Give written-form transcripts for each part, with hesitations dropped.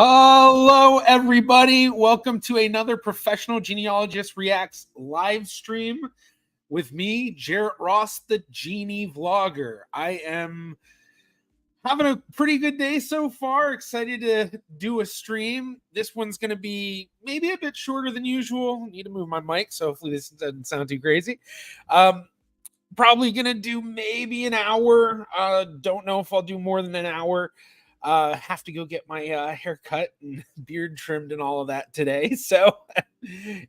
Hello, everybody. Welcome to another Professional Genealogist Reacts live stream with me, Jarrett Ross, the Genie Vlogger. I am having a pretty good day so far. Excited to do a stream. This one's going to be maybe a bit shorter than usual. Need to move my mic, so hopefully this doesn't sound too crazy. Probably going to do maybe an hour. Don't know if I'll do more than an hour. Have to go get my hair cut and beard trimmed and all of that today. So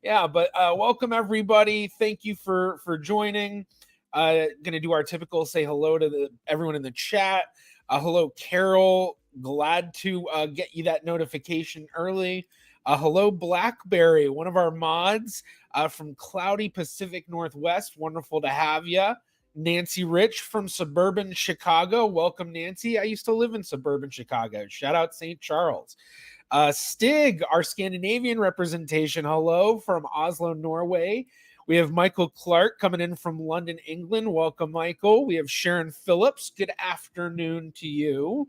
yeah, but welcome everybody. Thank you for joining. Gonna do our typical say hello to everyone in the chat. Hello, Carol. Glad to get you that notification early. Hello, Blackberry, one of our mods from cloudy Pacific Northwest. Wonderful to have you. Nancy Rich from suburban Chicago. Welcome, Nancy. I used to live in suburban Chicago. Shout out St. Charles. Stig, our Scandinavian representation. Hello from Oslo, Norway. We have Michael Clark coming in from London, England. Welcome, Michael. We have Sharon Phillips. Good afternoon to you.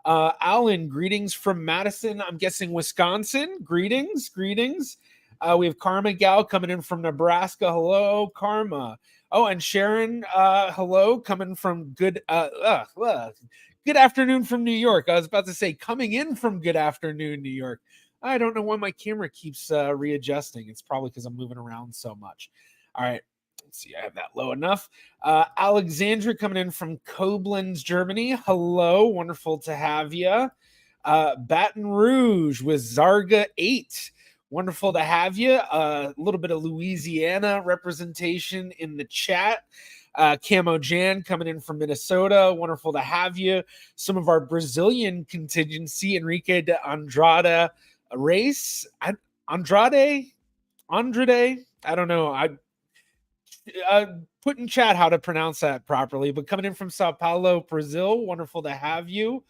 Alan, greetings from Madison. I'm guessing Wisconsin. Greetings. We have Karma Gal coming in from Nebraska. Hello, Karma. Oh, and Sharon, hello, coming from good afternoon from New York. I was about to say coming in from good afternoon, New York. I don't know why my camera keeps readjusting. It's probably because I'm moving around so much. All right, let's see. I have that low enough. Alexandra coming in from Koblenz, Germany. Hello, wonderful to have you. Baton Rouge with Zarga 8. Wonderful to have you. A little bit of Louisiana representation in the chat. Camo Jan coming in from Minnesota. Wonderful to have you. Some of our Brazilian contingency, Enrique de Andrade Race. Andrade? I don't know. I put in chat how to pronounce that properly, but coming in from Sao Paulo, Brazil. Wonderful to have you.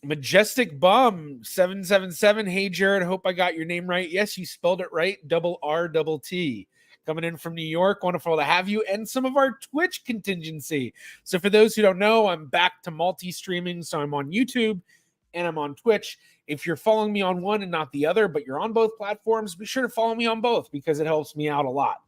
Majestic Bum 777. Hey Jared, hope I got your name right. Yes, you spelled it right. R-T. Coming in from New York. Wonderful to have you. And some of our Twitch contingency. So for those who don't know, I'm back to multi-streaming. So I'm on YouTube and I'm on Twitch. If you're following me on one and not the other, but you're on both platforms, be sure to follow me on both because it helps me out a lot.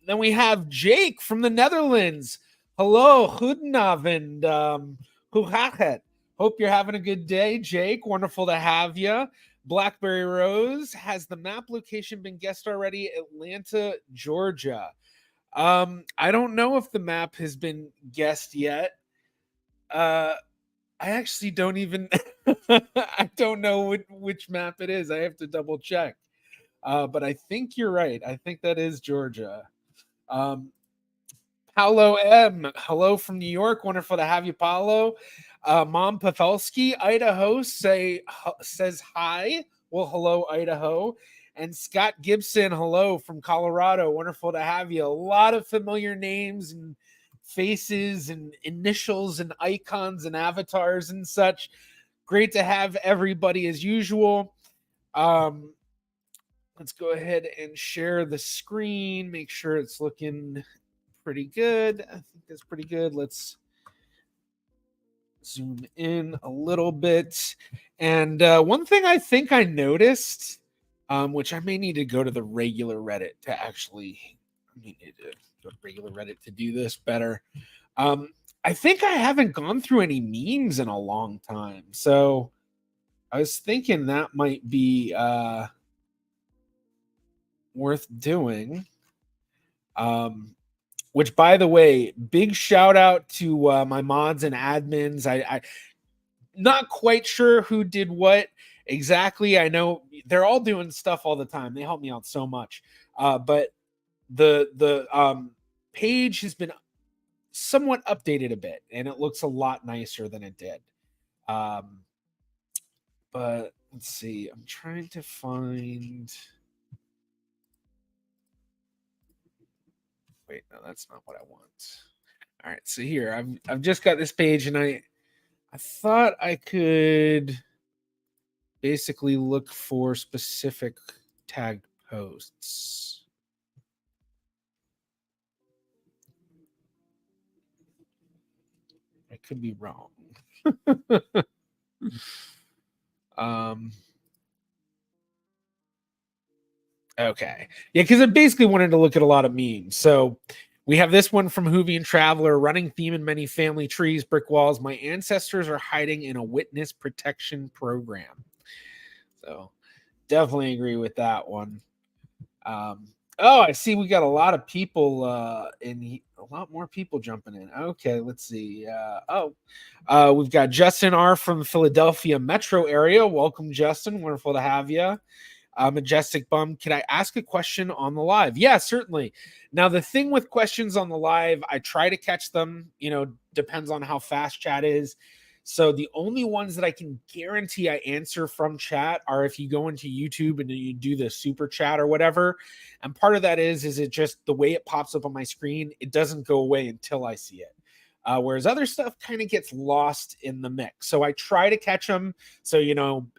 Then we have Jake from the Netherlands. Hello, goedenavond. Hoe gaat het? Hope you're having a good day, Jake. Wonderful to have you. Blackberry Rose, has the map location been guessed already? Atlanta, Georgia. I don't know if the map has been guessed yet. I actually don't even I don't know which map it is. I have to double check. But I think you're right. I think that is Georgia. Paolo M. Hello from New York. Wonderful to have you, Paolo. Mom Pavelski, Idaho, says hi. Well, hello, Idaho. And Scott Gibson, hello from Colorado. Wonderful to have you. A lot of familiar names and faces and initials and icons and avatars and such. Great to have everybody as usual. Let's go ahead and share the screen. Make sure it's looking pretty good. I think that's pretty good. Let's zoom in a little bit. And one thing I think I noticed, which I may need to go to the regular Reddit to actually, I need to go to regular Reddit to do this better. I think I haven't gone through any memes in a long time. So I was thinking that might be worth doing. Which, by the way, big shout out to my mods and admins. I not quite sure who did what exactly. I know they're all doing stuff all the time. They help me out so much. But the page has been somewhat updated a bit, and it looks a lot nicer than it did. But let's see. I'm trying to find. Wait, no, that's not what I want. All right, so here I've just got this page, and I thought I could basically look for specific tagged posts. I could be wrong. Okay. Yeah, because I basically wanted to look at a lot of memes. So we have this one from Hoovian Traveler, running theme in many family trees, brick walls. My ancestors are hiding in a witness protection program. So definitely agree with that one. Oh, I see we got a lot of people a lot more people jumping in. Okay, let's see. We've got Justin R from the Philadelphia metro area. Welcome, Justin. Wonderful to have you. Majestic Bum, can I ask a question on the live? Yeah, certainly. Now, the thing with questions on the live, I try to catch them, depends on how fast chat is. So the only ones that I can guarantee I answer from chat are if you go into YouTube and you do the super chat or whatever. And part of that is it just the way it pops up on my screen, it doesn't go away until I see it. Whereas other stuff kind of gets lost in the mix. So I try to catch them. So,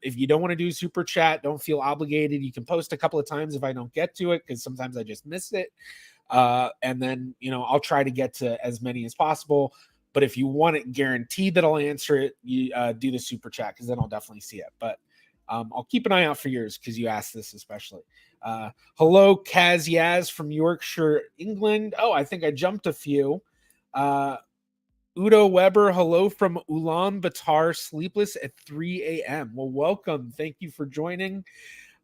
if you don't want to do super chat, don't feel obligated. You can post a couple of times if I don't get to it, because sometimes I just miss it. And then, I'll try to get to as many as possible. But if you want it guaranteed that I'll answer it, you do the super chat, because then I'll definitely see it. But I'll keep an eye out for yours because you asked this especially. Hello, Kaz Yaz from Yorkshire, England. Oh, I think I jumped a few. Udo Weber, hello from Ulaanbaatar, sleepless at 3 a.m. Well, welcome. Thank you for joining.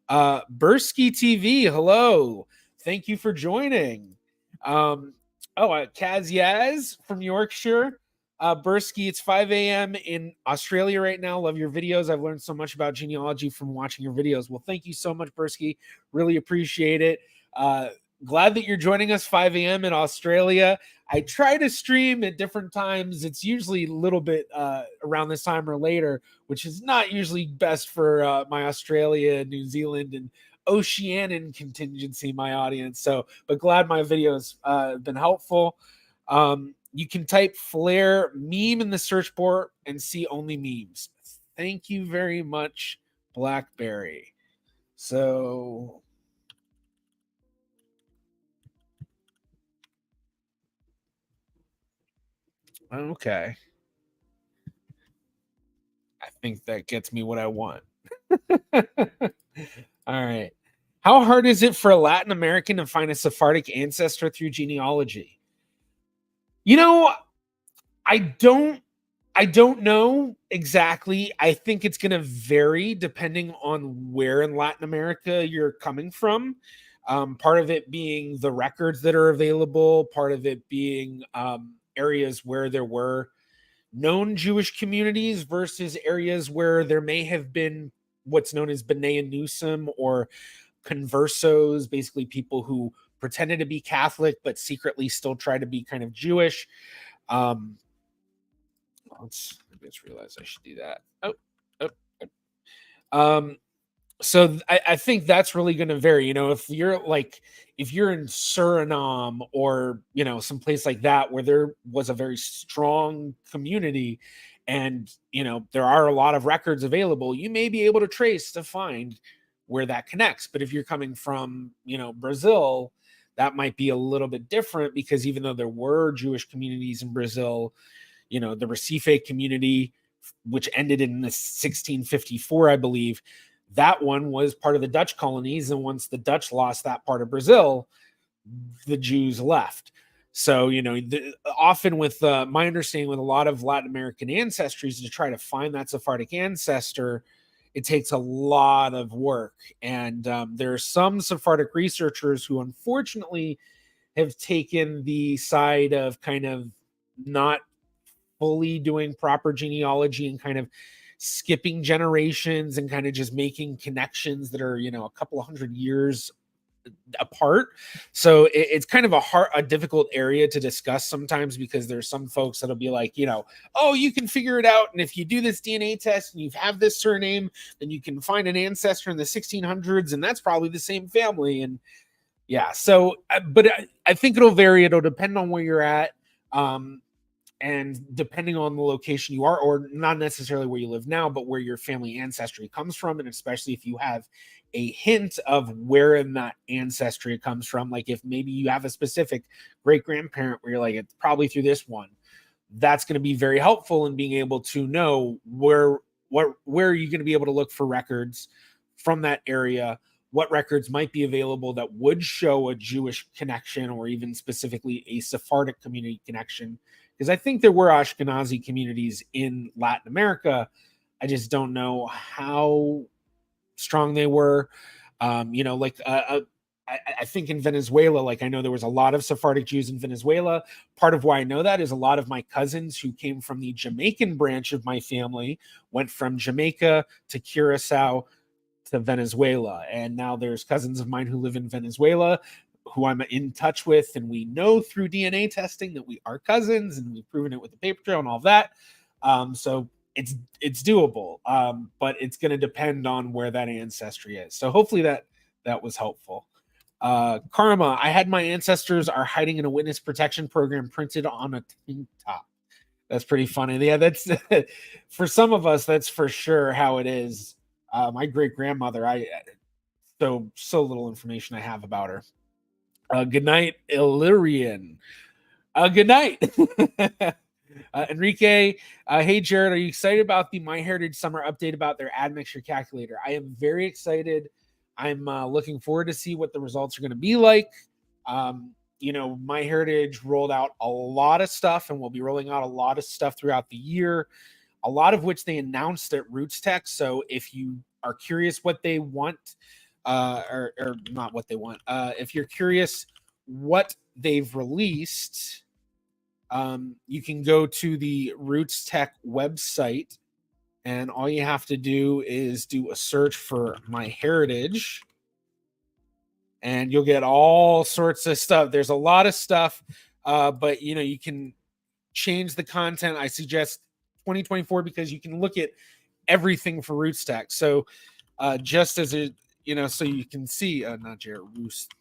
Bursky TV, hello. Thank you for joining. Kaz Yaz from Yorkshire. Bursky, it's 5 a.m. in Australia right now. Love your videos. I've learned so much about genealogy from watching your videos. Well, thank you so much, Bursky. Really appreciate it. Glad that you're joining us 5 a.m. in Australia. I try to stream at different times. It's usually a little bit around this time or later, which is not usually best for my Australia, New Zealand, and Oceanian contingency, my audience. So, but glad my videos have been helpful. You can type Flair meme in the search bar and see only memes. Thank you very much, Blackberry. So... okay. I think that gets me what I want. All right. How hard is it for a Latin American to find a Sephardic ancestor through genealogy? I don't know exactly. I think it's going to vary depending on where in Latin America you're coming from. Part of it being the records that are available, part of it being areas where there were known Jewish communities versus areas where there may have been what's known as B'nai Nusum or conversos, basically people who pretended to be Catholic but secretly still try to be kind of Jewish. I just realized I should do that. So I think that's really going to vary. If you're in Suriname or some place like that where there was a very strong community and there are a lot of records available, you may be able to find where that connects. But if you're coming from Brazil, that might be a little bit different, because even though there were Jewish communities in Brazil, the Recife community, which ended in 1654, I believe, that one was part of the Dutch colonies. And once the Dutch lost that part of Brazil, the Jews left. So, often with my understanding with a lot of Latin American ancestries, to try to find that Sephardic ancestor, it takes a lot of work. And there are some Sephardic researchers who unfortunately have taken the side of kind of not fully doing proper genealogy and kind of skipping generations and kind of just making connections that are a couple of hundred years apart. So it's kind of a difficult area to discuss sometimes, because there's some folks that'll be like, oh, you can figure it out, and if you do this DNA test and you have this surname, then you can find an ancestor in the 1600s, and that's probably the same family. And yeah, so but I think it'll vary. It'll depend on where you're at. And depending on the location you are, or not necessarily where you live now, but where your family ancestry comes from, and especially if you have a hint of where in that ancestry it comes from, like if maybe you have a specific great-grandparent where you're like, it's probably through this one, that's going to be very helpful in being able to know where where are you going to be able to look for records from that area? What records might be available that would show a Jewish connection, or even specifically a Sephardic community connection? Because I think there were Ashkenazi communities in Latin America. I just don't know how strong they were. I think in Venezuela, like I know there was a lot of Sephardic Jews in Venezuela. Part of why I know that is a lot of my cousins who came from the Jamaican branch of my family went from Jamaica to Curacao to Venezuela. And now there's cousins of mine who live in Venezuela who I'm in touch with, and we know through DNA testing that we are cousins, and we've proven it with the paper trail and all that. So it's doable, but it's going to depend on where that ancestry is. So hopefully that was helpful. Karma, I had my ancestors are hiding in a witness protection program printed on a tank top. That's pretty funny. Yeah, that's for some of us, that's for sure how it is. My great grandmother, so little information I have about her. Good night, Illyrian. Good night. Enrique, hey Jared, are you excited about the MyHeritage summer update about their admixture calculator? I am very excited. I'm looking forward to see what the results are going to be like. MyHeritage rolled out a lot of stuff, and will be rolling out a lot of stuff throughout the year, a lot of which they announced at Roots Tech. So if you are curious what they want, or not what they want, if you're curious what they've released, you can go to the Roots Tech website, and all you have to do is do a search for MyHeritage, and you'll get all sorts of stuff. There's a lot of stuff, but you can change the content. I suggest 2024 because you can look at everything for Roots Tech. So just as a so you can see not Jared Roost.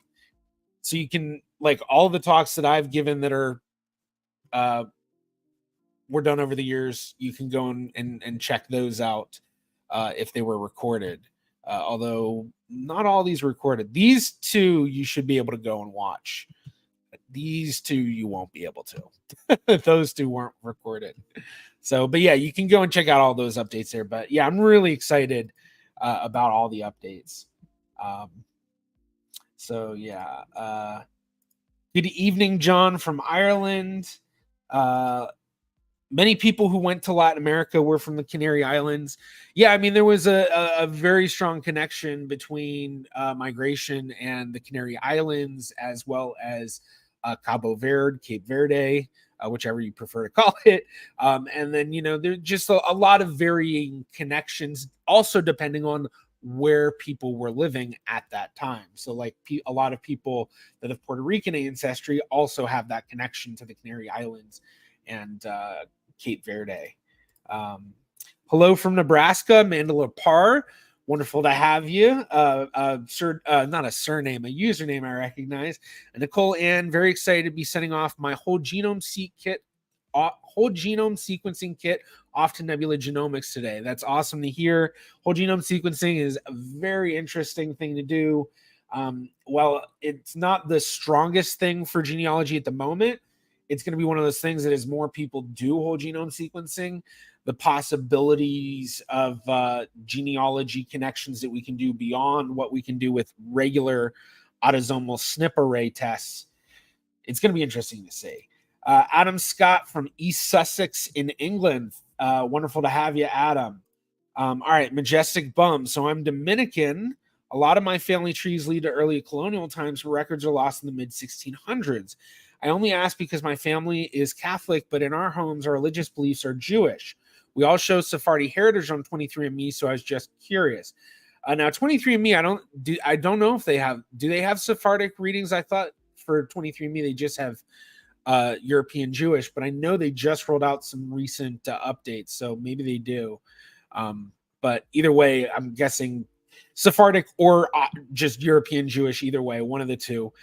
So you can, like, all the talks that I've given that are were done over the years, you can go and check those out if they were recorded. Although not all these were recorded. These two you should be able to go and watch. These two you won't be able to. Those two weren't recorded. So, but yeah, you can go and check out all those updates there. But yeah, I'm really excited about all the updates. So yeah. Good evening, John from Ireland. Many people who went to Latin America were from the Canary Islands. Yeah, I mean, there was a very strong connection between migration and the Canary Islands, as well as Cabo Verde, Cape Verde, whichever you prefer to call it. And then, there's just a lot of varying connections, also depending on where people were living at that time. So like a lot of people that have Puerto Rican ancestry also have that connection to the Canary Islands and Cape Verde. Hello from Nebraska, Mandela Parr. Wonderful to have you. Not a surname, a username I recognize. And Nicole Ann, very excited to be sending off my whole genome sequencing kit off to Nebula Genomics today. That's awesome to hear. Whole genome sequencing is a very interesting thing to do. While it's not the strongest thing for genealogy at the moment, it's going to be one of those things that as more people do whole genome sequencing, the possibilities of genealogy connections that we can do beyond what we can do with regular autosomal SNP array tests, it's going to be interesting to see. Adam Scott from East Sussex in England. Wonderful to have you, Adam. All right, Majestic Bum. So I'm Dominican. A lot of my family trees lead to early colonial times where records are lost in the mid-1600s. I only ask because my family is Catholic, but in our homes, our religious beliefs are Jewish. We all show Sephardi heritage on 23andMe, so I was just curious. Now, 23andMe, I don't know if they have. Do they have Sephardic readings? I thought for 23andMe they just have European Jewish, but I know they just rolled out some recent updates, so maybe they do. But either way, I'm guessing Sephardic or just European Jewish, either way, one of the two.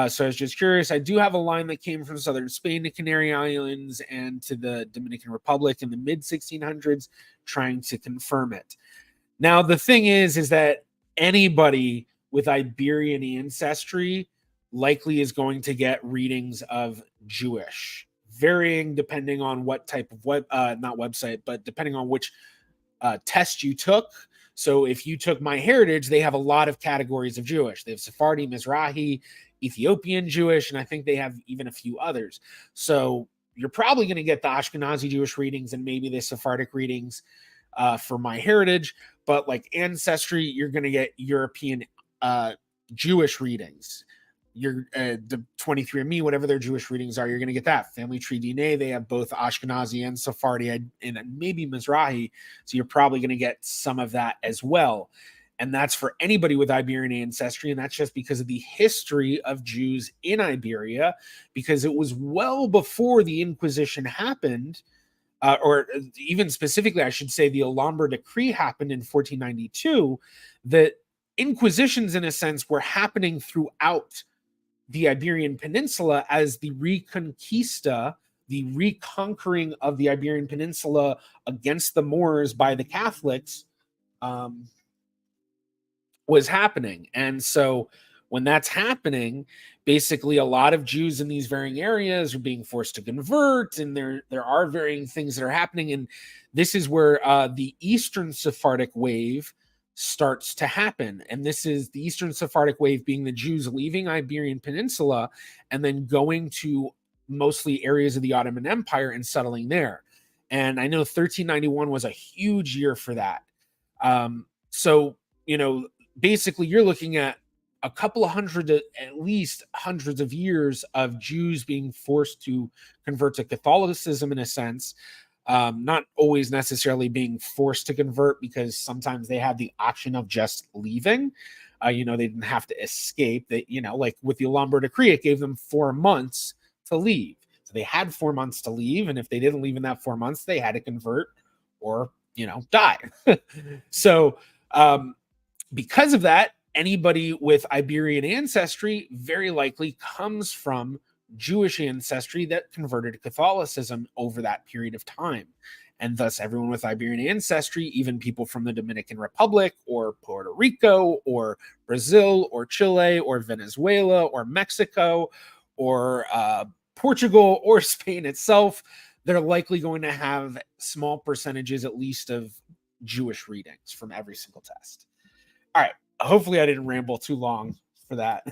So I was just curious. I do have a line that came from southern Spain to Canary Islands and to the Dominican Republic in the mid-1600s, trying to confirm it. Now, the thing is that anybody with Iberian ancestry likely is going to get readings of Jewish, varying depending on what type of not website, but depending on which test you took. So if you took MyHeritage, they have a lot of categories of Jewish. They have Sephardi, Mizrahi, Ethiopian Jewish, and I think they have even a few others. So you're probably going to get the Ashkenazi Jewish readings and maybe the Sephardic readings for MyHeritage. But like Ancestry, you're going to get European Jewish readings. Your the 23andMe, whatever their Jewish readings are, you're going to get that. Family Tree DNA, they have both Ashkenazi and Sephardi and maybe Mizrahi, so you're probably going to get some of that as well. And that's for anybody with Iberian ancestry, and that's just because of the history of Jews in Iberia, because it was well before the Inquisition happened, or even specifically, I should say, the Alhambra Decree happened in 1492, that Inquisitions, in a sense, were happening throughout the Iberian Peninsula as the Reconquista, the reconquering of the Iberian Peninsula against the Moors by the Catholics, was happening. And so when that's happening, basically a lot of Jews in these varying areas are being forced to convert, and there are varying things that are happening. And this is where the Eastern Sephardic wave starts to happen. And this is the Eastern Sephardic wave being the Jews leaving Iberian Peninsula and then going to mostly areas of the Ottoman Empire and settling there. And I know 1391 was a huge year for that. So, basically you're looking at a couple of hundred, at least hundreds of years of Jews being forced to convert to Catholicism in a sense. Not always necessarily being forced to convert, because sometimes they had the option of just leaving. They didn't have to escape. That, like with the Alhambra Decree, it gave them 4 months to leave. So they had 4 months to leave, and if they didn't leave in that 4 months, they had to convert or die. So because of that, anybody with Iberian ancestry very likely comes from Jewish ancestry that converted to Catholicism over that period of time. And thus everyone with Iberian ancestry, even people from the Dominican Republic or Puerto Rico or Brazil or Chile or Venezuela or Mexico or Portugal or Spain itself, they're likely going to have small percentages at least of Jewish readings from every single test. All right. Hopefully I didn't ramble too long for that.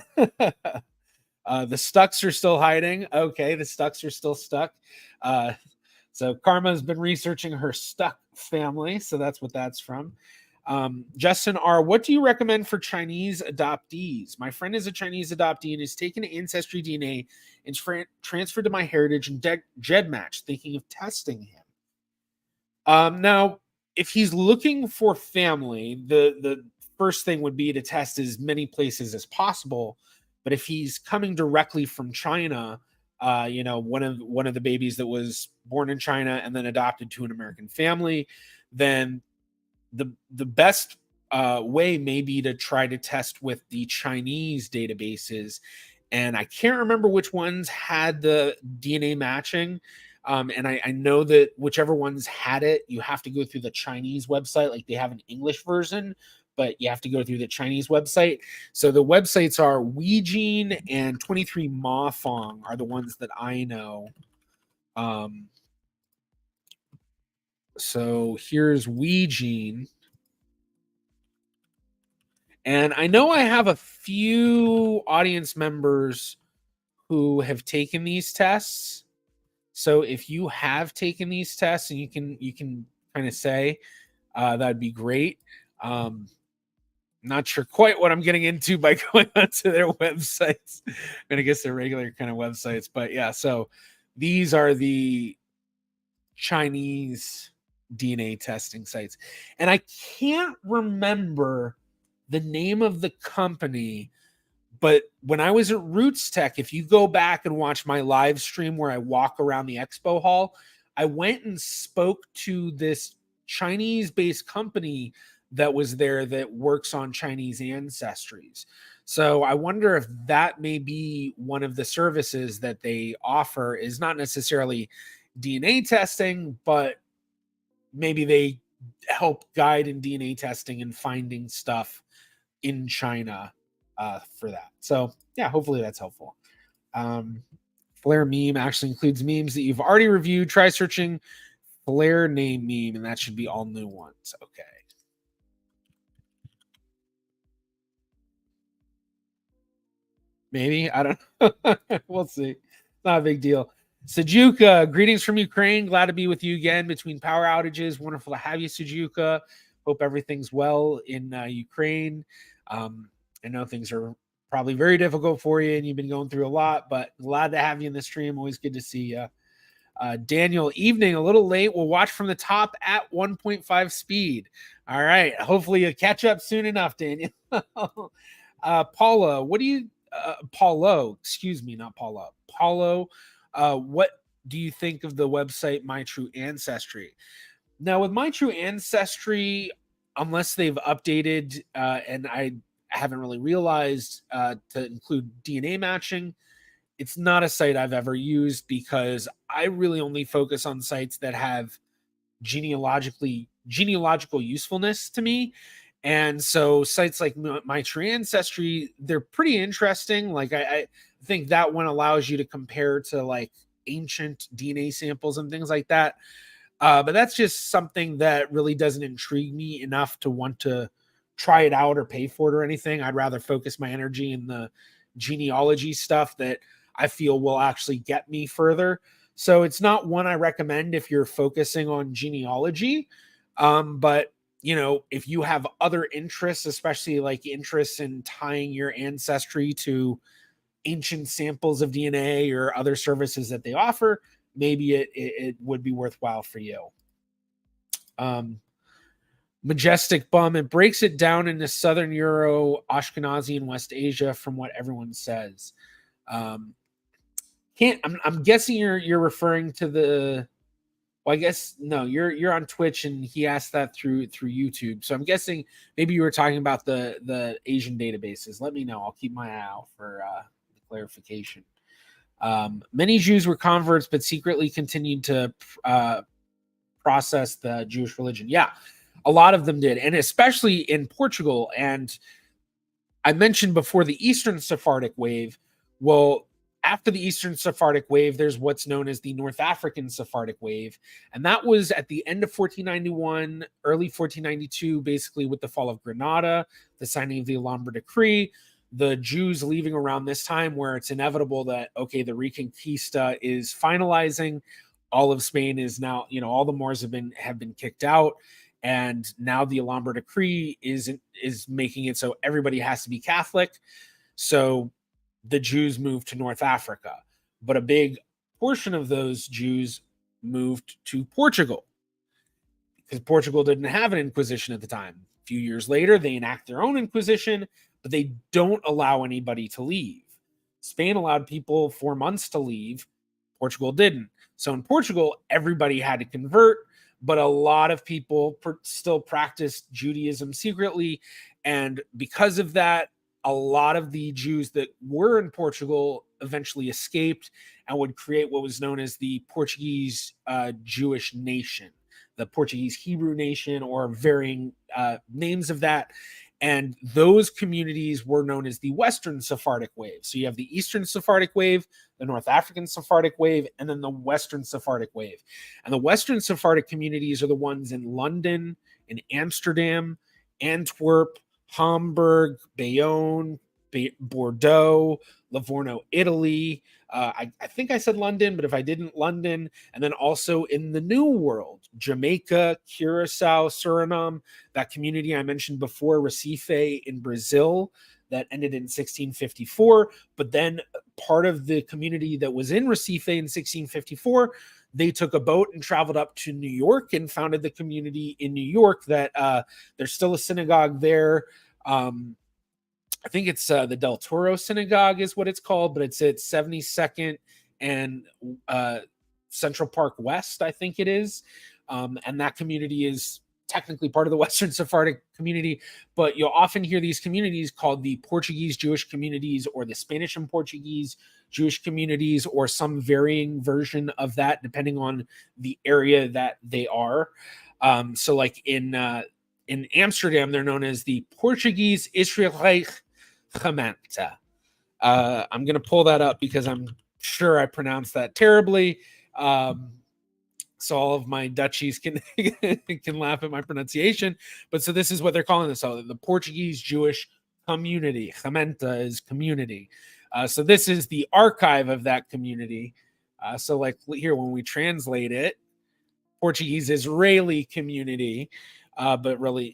The Stucks are still hiding. Okay, the Stucks are still stuck. So Karma's been researching her Stuck family, so that's what that's from. Justin R., what do you recommend for Chinese adoptees? My friend is a Chinese adoptee and has taken Ancestry DNA and transferred to MyHeritage and GEDmatch, thinking of testing him. Now, if he's looking for family, the first thing would be to test as many places as possible. But if he's coming directly from China, one of the babies that was born in China and then adopted to an American family, then the best way may be to try to test with the Chinese databases. And I can't remember which ones had the DNA matching. And I know that whichever ones had it, you have to go through the Chinese website. Like they have an English version, but you have to go through the Chinese website. So the websites are WeGene and 23mafong are the ones that I know. So here's WeGene. And I know I have a few audience members who have taken these tests. So if you have taken these tests and you can kind of say, that'd be great. Not sure quite what I'm getting into by going onto their websites. And I guess they're regular kind of websites. But yeah, so these are the Chinese DNA testing sites. And I can't remember the name of the company, but when I was at Roots Tech, if you go back and watch my live stream where I walk around the expo hall, I went and spoke to this Chinese-based company that was there that works on Chinese ancestries. So I wonder if that may be one of the services that they offer, is not necessarily DNA testing, but maybe they help guide in DNA testing and finding stuff in China for that. So yeah, hopefully that's helpful. Flare meme actually includes memes that you've already reviewed. Try searching Flare name meme, and that should be all new ones. Okay. Maybe. I don't know. We'll see. Not a big deal. Sajuka, greetings from Ukraine. Glad to be with you again between power outages. Wonderful to have you, Sajuka. Hope everything's well in Ukraine. I know things are probably very difficult for you and you've been going through a lot, but glad to have you in the stream. Always good to see you. Daniel, evening, a little late. We'll watch from the top at 1.5 speed. All right. Hopefully you'll catch up soon enough, Daniel. Paula, what do you Paulo, excuse me, not Paula. Paulo, what do you think of the website My True Ancestry? Now, with My True Ancestry, unless they've updated, and I haven't really realized to include DNA matching, it's not a site I've ever used because I really only focus on sites that have genealogical usefulness to me. And so sites like My True Ancestry, they're pretty interesting. Like I think that one allows you to compare to like ancient DNA samples and things like that. But that's just something that really doesn't intrigue me enough to want to try it out or pay for it or anything. I'd rather focus my energy in the genealogy stuff that I feel will actually get me further. So it's not one I recommend if you're focusing on genealogy. But you know, if you have other interests, especially like interests in tying your ancestry to ancient samples of DNA or other services that they offer, maybe it would be worthwhile for you. Majestic Bum, it breaks it down into Southern Euro, Ashkenazi, and West Asia from what everyone says. I'm guessing you're referring to the. Well, I guess no, you're on Twitch and he asked that through YouTube. So I'm guessing maybe you were talking about the Asian databases. Let me know. I'll keep my eye out for the clarification. Many Jews were converts, but secretly continued to process the Jewish religion. Yeah, a lot of them did, and especially in Portugal. And I mentioned before the Eastern Sephardic wave. Well, after the Eastern Sephardic wave, there's what's known as the North African Sephardic wave. And that was at the end of 1491, early 1492, basically with the fall of Granada, the signing of the Alhambra Decree, the Jews leaving around this time where it's inevitable that, okay, the Reconquista is finalizing. All of Spain is now, you know, all the Moors have been kicked out. And now the Alhambra Decree is making it so everybody has to be Catholic. So the Jews moved to North Africa, but a big portion of those Jews moved to Portugal because Portugal didn't have an inquisition at the time. A few years later, they enact their own inquisition, but they don't allow anybody to leave. Spain allowed people 4 months to leave. Portugal didn't. So in Portugal, everybody had to convert, but a lot of people still practiced Judaism secretly. And because of that, a lot of the Jews that were in Portugal eventually escaped and would create what was known as the Portuguese Jewish nation, the Portuguese Hebrew nation, or varying names of that. And those communities were known as the Western Sephardic wave. So you have the Eastern Sephardic wave, the North African Sephardic wave, and then the Western Sephardic wave. And the Western Sephardic communities are the ones in London, in Amsterdam, Antwerp, Hamburg, Bayonne, Bordeaux, Livorno, Italy. I think I said London, but if I didn't, London. And then also in the New World, Jamaica, Curacao, Suriname, that community I mentioned before, Recife in Brazil, that ended in 1654. But then part of the community that was in Recife in 1654, they took a boat and traveled up to New York and founded the community in New York that there's still a synagogue there. I think it's the Del Toro Synagogue is what it's called, but it's at 72nd and Central Park West, I think it is. And that community is technically part of the Western Sephardic community, but you'll often hear these communities called the Portuguese Jewish communities or the Spanish and Portuguese Jewish communities or some varying version of that, depending on the area that they are. So like in Amsterdam, they're known as the Portuguese Israelite Gemeente. I'm going to pull that up because I'm sure I pronounced that terribly. so all of my Dutchies can can laugh at my pronunciation. But so this is what they're calling this. So the Portuguese Jewish community. Gemeente is community. So this is the archive of that community. So like here, when we translate it, Portuguese Israeli community, but really,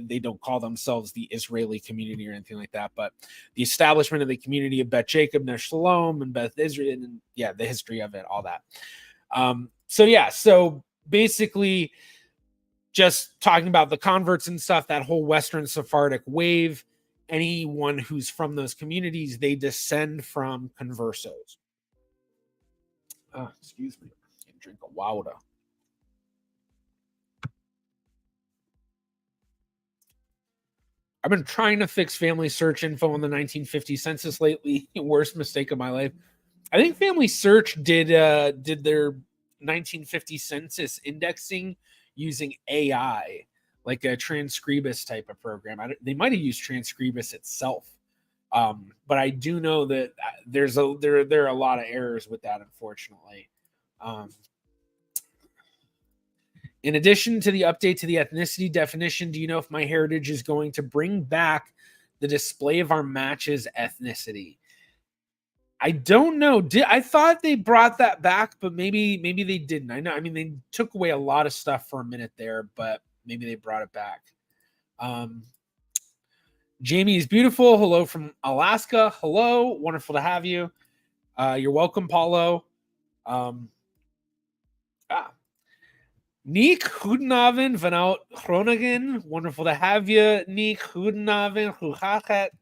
they don't call themselves the Israeli community or anything like that. But the establishment of the community of Beth Jacob, Ner Shalom, and Beth Israel, and the history of it, all that. So basically, just talking about the converts and stuff, that whole Western Sephardic wave. Anyone who's from those communities, they descend from conversos. Excuse me, I can drink a water. I've been trying to fix family search info on the 1950 census lately. Worst mistake of my life. I think Family Search did their 1950 census indexing using AI, like a Transcribus type of program. They might have used Transcribus itself, but I do know that there are a lot of errors with that, unfortunately. In addition to the update to the ethnicity definition, do you know if MyHeritage is going to bring back the display of our matches ethnicity? I don't know. I thought they brought that back, but maybe they didn't. I know. I mean, they took away a lot of stuff for a minute there, but maybe they brought it back. Jamie is beautiful. Hello from Alaska. Hello. Wonderful to have you. You're welcome, Paulo. Nick Goedenavond vanuit Groningen. Wonderful to have you, Nick. Goedenavond. Hoe gaat het?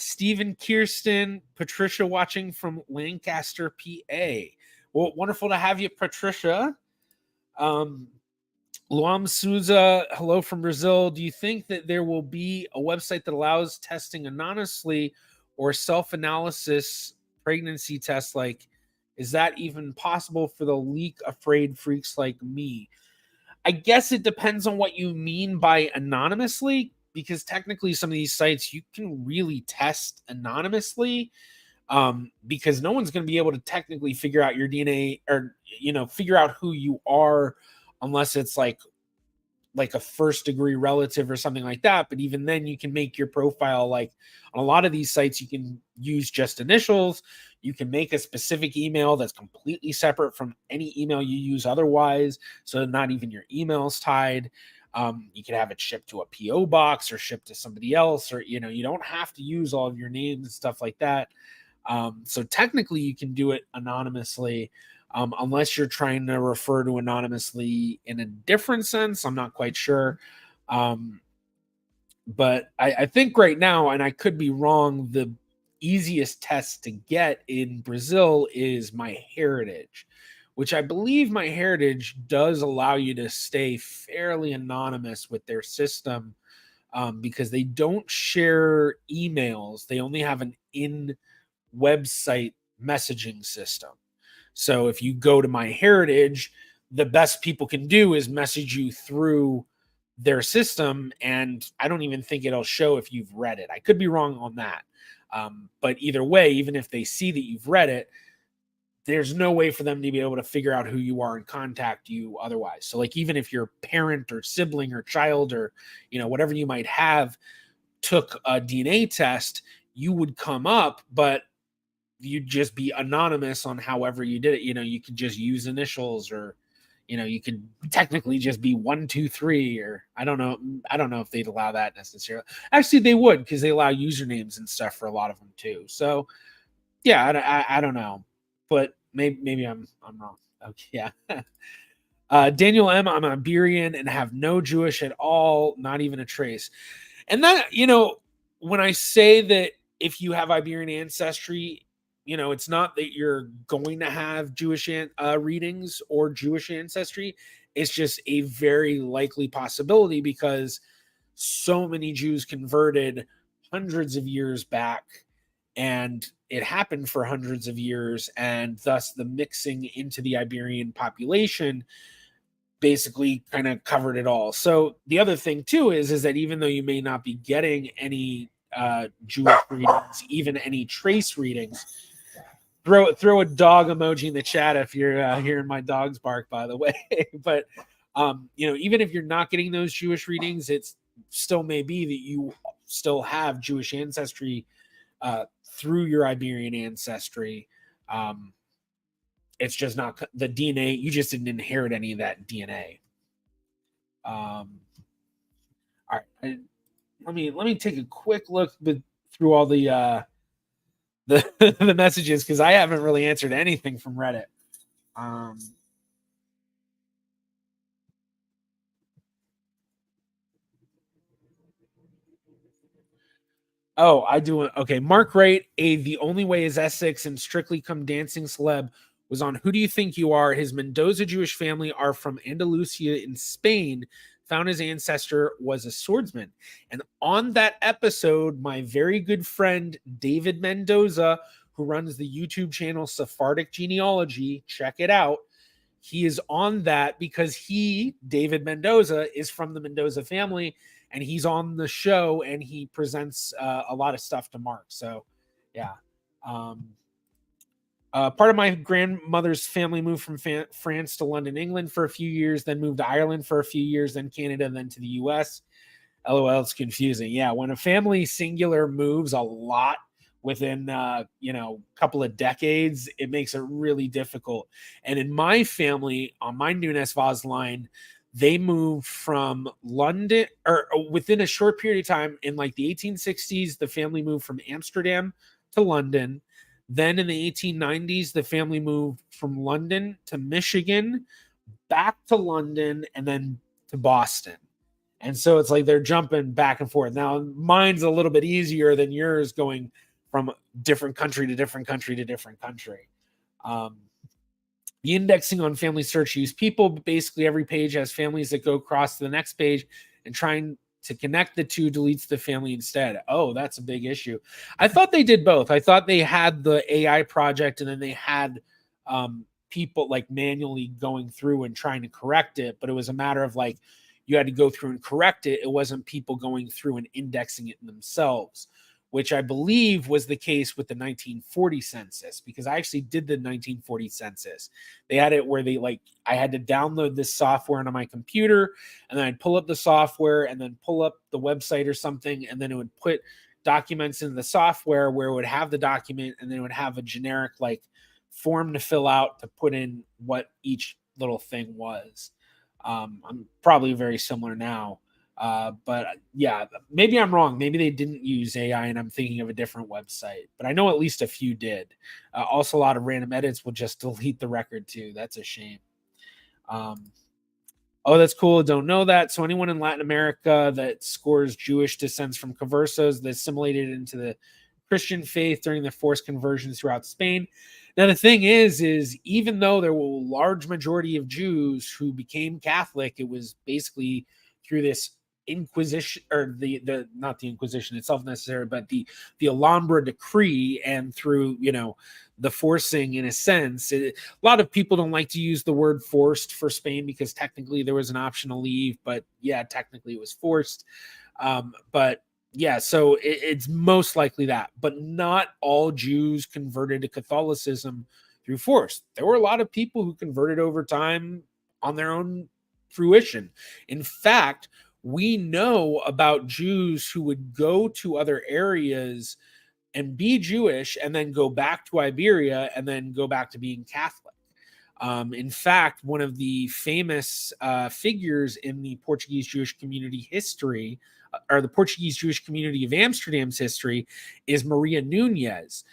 Stephen, Kirsten, Patricia watching from Lancaster, PA. Well, wonderful to have you, Patricia. Luam Souza, hello from Brazil. Do you think that there will be a website that allows testing anonymously or self-analysis pregnancy tests? Like, is that even possible for the leak-afraid freaks like me? I guess it depends on what you mean by anonymously, because technically some of these sites you can really test anonymously, because no one's going to be able to technically figure out your DNA or, figure out who you are unless it's like a first degree relative or something like that. But even then you can make your profile, like on a lot of these sites, you can use just initials. You can make a specific email that's completely separate from any email you use otherwise. So not even your email's tied. You can have it shipped to a PO box or shipped to somebody else, or, you don't have to use all of your names and stuff like that. So technically you can do it anonymously, unless you're trying to refer to anonymously in a different sense. I'm not quite sure. But I think right now, and I could be wrong, the easiest test to get in Brazil is MyHeritage, which I believe MyHeritage does allow you to stay fairly anonymous with their system, because they don't share emails. They only have an in-website messaging system. So if you go to MyHeritage, the best people can do is message you through their system, and I don't even think it'll show if you've read it. I could be wrong on that. But either way, even if they see that you've read it, there's no way for them to be able to figure out who you are and contact you otherwise. So like, even if your parent or sibling or child or, whatever you might have took a DNA test, you would come up, but you'd just be anonymous on however you did it. You could just use initials, or, you could technically just be 1, 2, 3, or I don't know if they'd allow that necessarily. Actually, they would, because they allow usernames and stuff for a lot of them too. So yeah, I don't know, but maybe I'm wrong. Okay, yeah. Daniel M, I'm Iberian and have no Jewish at all, not even a trace. And that, when I say that if you have Iberian ancestry, it's not that you're going to have Jewish readings or Jewish ancestry. It's just a very likely possibility, because so many Jews converted hundreds of years back, and it happened for hundreds of years, and thus the mixing into the Iberian population basically kind of covered it all. So the other thing too is that even though you may not be getting any Jewish readings, even any trace readings, throw a dog emoji in the chat if you're hearing my dogs bark, by the way. But even if you're not getting those Jewish readings, it's still may be that you still have Jewish ancestry through your Iberian ancestry. It's just not the DNA. You just didn't inherit any of that DNA. All right, let me take a quick look through all the the messages, because I haven't really answered anything from Reddit. Oh, I do. Okay. Mark Wright, The Only Way is Essex and Strictly Come Dancing celeb was on Who Do You Think You Are? His Mendoza Jewish family are from Andalusia in Spain. Found his ancestor was a swordsman. And on that episode, my very good friend David Mendoza, who runs the YouTube channel Sephardic Genealogy, check it out. He is on that because David Mendoza, is from the Mendoza family, and he's on the show and he presents a lot of stuff to Mark. So, yeah. Part of my grandmother's family moved from France to London, England for a few years, then moved to Ireland for a few years, then Canada, then to the US. LOL, it's confusing. Yeah, when a family singular moves a lot within a couple of decades, it makes it really difficult. And in my family, on my Nunes Vaz line, they moved from London, or within a short period of time in like the 1860s, the family moved from Amsterdam to London. Then in the 1890s, the family moved from London to Michigan, back to London, and then to Boston. And so it's like they're jumping back and forth. Now, mine's a little bit easier than yours, going from different country to different country to different country. The indexing on family search use people, but basically every page has families that go across to the next page, and trying to connect the two deletes the family instead. Oh, that's a big issue. I thought they did both. I thought they had the AI project, and then they had people like manually going through and trying to correct it, but it was a matter of like you had to go through and correct it. It wasn't people going through and indexing it themselves, which I believe was the case with the 1940 census, because I actually did the 1940 census. They had it where I had to download this software onto my computer, and then I'd pull up the software and then pull up the website or something, and then it would put documents in the software where it would have the document, and then it would have a generic form to fill out to put in what each little thing was. I'm probably very similar now. But yeah, maybe I'm wrong. Maybe they didn't use AI and I'm thinking of a different website, but I know at least a few did. Also, a lot of random edits will just delete the record too. That's a shame. Oh, that's cool. Don't know that. So anyone in Latin America that scores Jewish descents from conversos that assimilated into the Christian faith during the forced conversions throughout Spain. Now, the thing is even though there were a large majority of Jews who became Catholic, it was basically through this Inquisition, or the not the Inquisition itself necessarily, but the Alhambra decree, and through the forcing, in a sense. A lot of people don't like to use the word forced for Spain because technically there was an option to leave, but yeah, technically it was forced. But yeah, so it's most likely that, but not all Jews converted to Catholicism through force. There were a lot of people who converted over time on their own fruition. In fact, we know about Jews who would go to other areas and be Jewish and then go back to Iberia and then go back to being Catholic. In fact, one of the famous figures in the Portuguese Jewish community history, or the Portuguese Jewish community of Amsterdam's history, is Maria Nunez.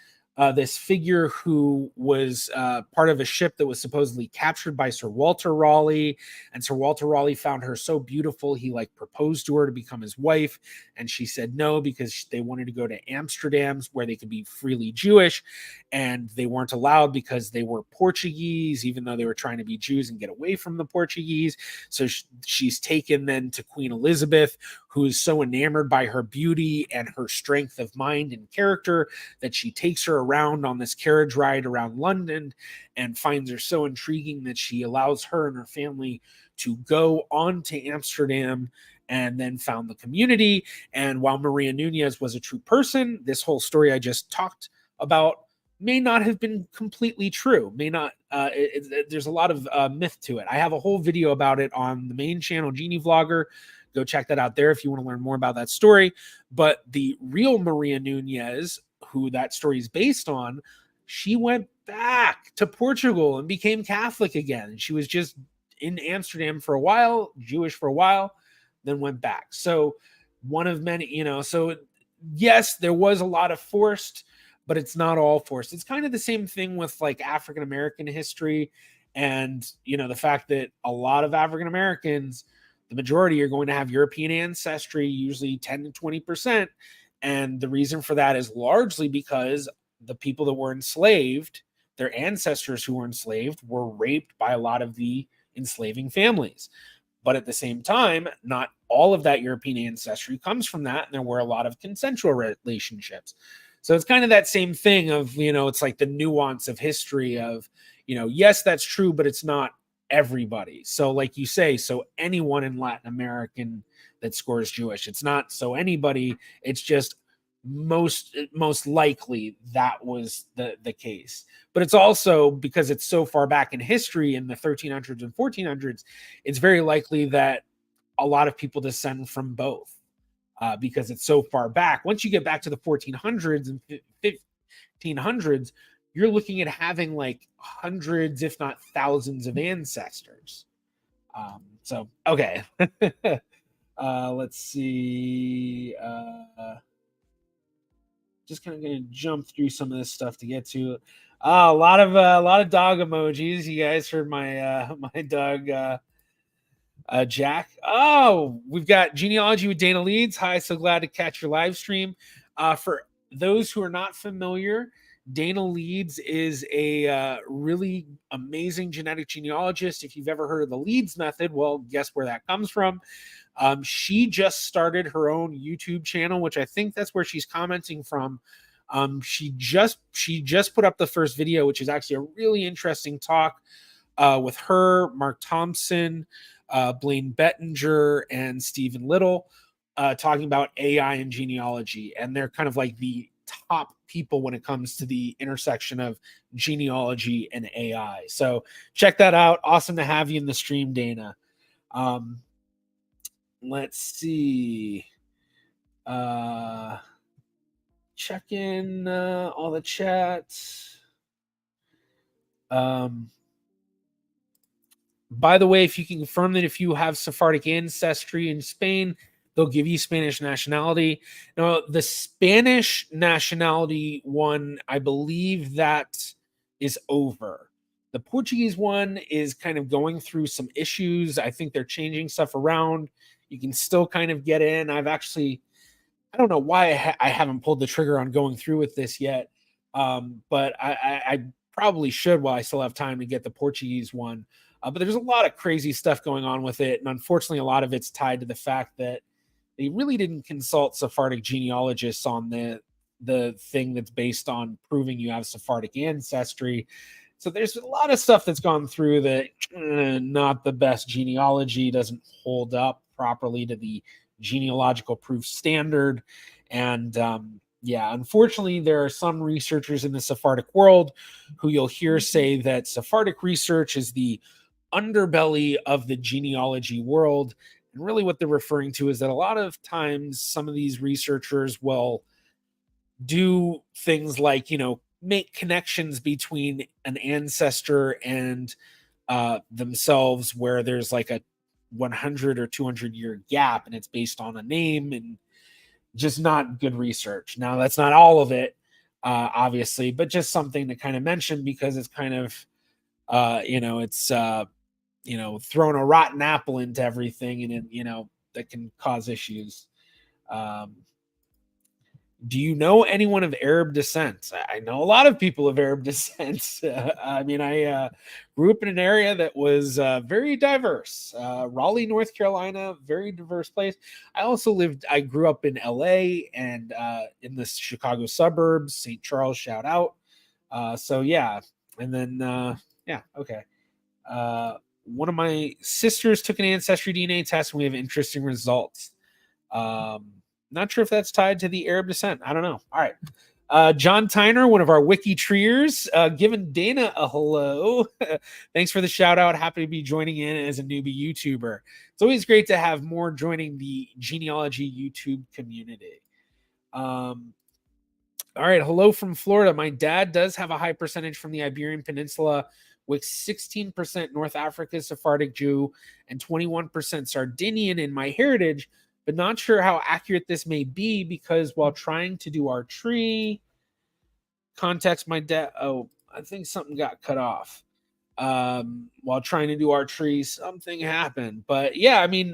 This figure who was part of a ship that was supposedly captured by Sir Walter Raleigh, and Sir Walter Raleigh found her so beautiful he proposed to her to become his wife, and she said no because they wanted to go to Amsterdam where they could be freely Jewish, and they weren't allowed because they were Portuguese, even though they were trying to be Jews and get away from the Portuguese. So she's taken then to Queen Elizabeth, who is so enamored by her beauty and her strength of mind and character that she takes her around on this carriage ride around London and finds her so intriguing that she allows her and her family to go on to Amsterdam and then found the community. And while Maria Nunez was a true person, this whole story I just talked about may not have been completely true. May not. There's a lot of myth to it. I have a whole video about it on the main channel, Genie Vlogger. Go check that out there if you want to learn more about that story. But the real Maria Nunez, who that story is based on, she went back to Portugal and became Catholic again. She was just in Amsterdam for a while, Jewish for a while, then went back. So one of many, so yes, there was a lot of forced, but it's not all forced. It's kind of the same thing with like African American history, and the fact that a lot of African Americans, the majority, are going to have European ancestry, usually 10 to 20%. And the reason for that is largely because the people that were enslaved, their ancestors who were enslaved, were raped by a lot of the enslaving families. But at the same time, not all of that European ancestry comes from that, and there were a lot of consensual relationships. So it's kind of that same thing of, it's like the nuance of history of, yes, that's true, but it's not everybody. So like you say, so anyone in Latin American that scores Jewish, it's not so anybody, it's just most likely that was the case. But it's also because it's so far back in history in the 1300s and 1400s, it's very likely that a lot of people descend from both. Because it's so far back. Once you get back to the 1400s and 1500s, you're looking at having like hundreds, if not thousands, of ancestors. So, okay. Let's see. Just kind of going to jump through some of this stuff to get to a lot of dog emojis. You guys heard my my dog. Jack. Oh, we've got Genealogy with Dana Leeds. Hi, so glad to catch your live stream. For those who are not familiar, Dana Leeds is a really amazing genetic genealogist. If you've ever heard of the Leeds method, well, guess where that comes from. She just started her own YouTube channel, which I think that's where she's commenting from. She just put up the first video, which is actually a really interesting talk with her, Mark Thompson, Blaine Bettinger, and Stephen Little, talking about AI and genealogy. And they're kind of like the top people when it comes to the intersection of genealogy and AI. So check that out. Awesome to have you in the stream, Dana. Let's see. Check in all the chats. By the way, if you can confirm that if you have Sephardic ancestry in Spain, they'll give you Spanish nationality. Now, the Spanish nationality one, I believe that is over. The Portuguese one is kind of going through some issues. I think they're changing stuff around. You can still kind of get in. I don't know why I haven't pulled the trigger on going through with this yet, but I probably should while I still have time to get the Portuguese one. But there's a lot of crazy stuff going on with it. And unfortunately, a lot of it's tied to the fact that they really didn't consult Sephardic genealogists on the thing that's based on proving you have Sephardic ancestry. So there's a lot of stuff that's gone through that not the best genealogy, doesn't hold up properly to the genealogical proof standard. And unfortunately, there are some researchers in the Sephardic world who you'll hear say that Sephardic research is the underbelly of the genealogy world. And really what they're referring to is that a lot of times some of these researchers will do things like, make connections between an ancestor and themselves where there's like a 100 or 200 year gap and it's based on a name, and just not good research. Now, that's not all of it, obviously, but just something to kind of mention because it's kind of, it's, throwing a rotten apple into everything, and it, that can cause issues. Do you know anyone of Arab descent? I know a lot of people of Arab descent. I grew up in an area that was very diverse. Raleigh, North Carolina, very diverse place. I grew up in LA and in the Chicago suburbs, St. Charles, shout out. And then, okay. One of my sisters took an ancestry DNA test and we have interesting results. Not sure if that's tied to the Arab descent. I don't know. All right. John Tyner, one of our wiki treers, giving Dana a hello. Thanks for the shout out. Happy to be joining in as a newbie YouTuber. It's always great to have more joining the genealogy YouTube community. All right. Hello from Florida. My dad does have a high percentage from the Iberian Peninsula, with 16% North Africa Sephardic Jew and 21% Sardinian in my heritage, but not sure how accurate this may be because while trying to do our tree, context my dad. Oh, I think something got cut off. While trying to do our tree, something happened. But yeah, I mean,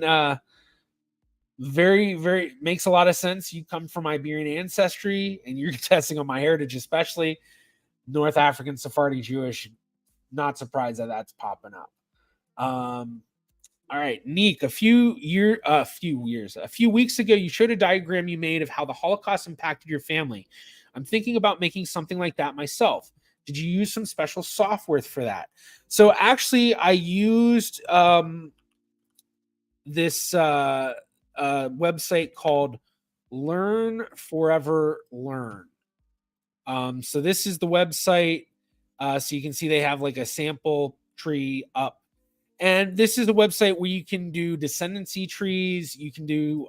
very, very makes a lot of sense. You come from Iberian ancestry and you're testing on my heritage, especially North African Sephardic Jewish. Not surprised that that's popping up. All right, Neek, a few weeks ago, you showed a diagram you made of how the Holocaust impacted your family. I'm thinking about making something like that myself. Did you use some special software for that? So actually, I used this website called Learn Forever Learn. So this is the website. So you can see they have like a sample tree up. And this is a website where you can do descendancy trees. You can do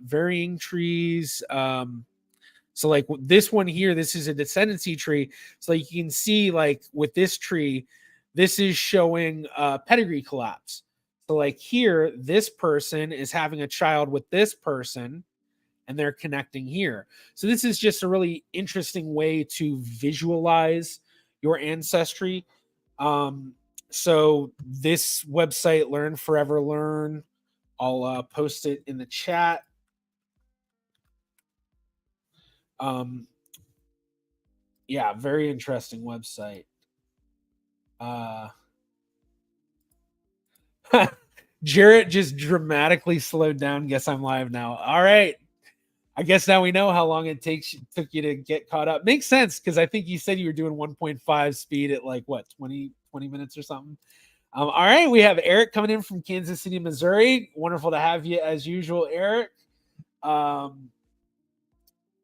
varying trees. So like this one here, this is a descendancy tree. So like you can see like with this tree, this is showing pedigree collapse. So like here, this person is having a child with this person and they're connecting here. So this is just a really interesting way to visualize your ancestry. So this website, Learn Forever Learn, I'll post it in the chat. Yeah, very interesting website. Jarrett just dramatically slowed down. Guess I'm live now. All right. I guess now we know how long it took you to get caught up. Makes sense because I think you said you were doing 1.5 speed at like what 20 minutes or something. All right, we have Eric coming in from Kansas City, Missouri. Wonderful to have you as usual, Eric. All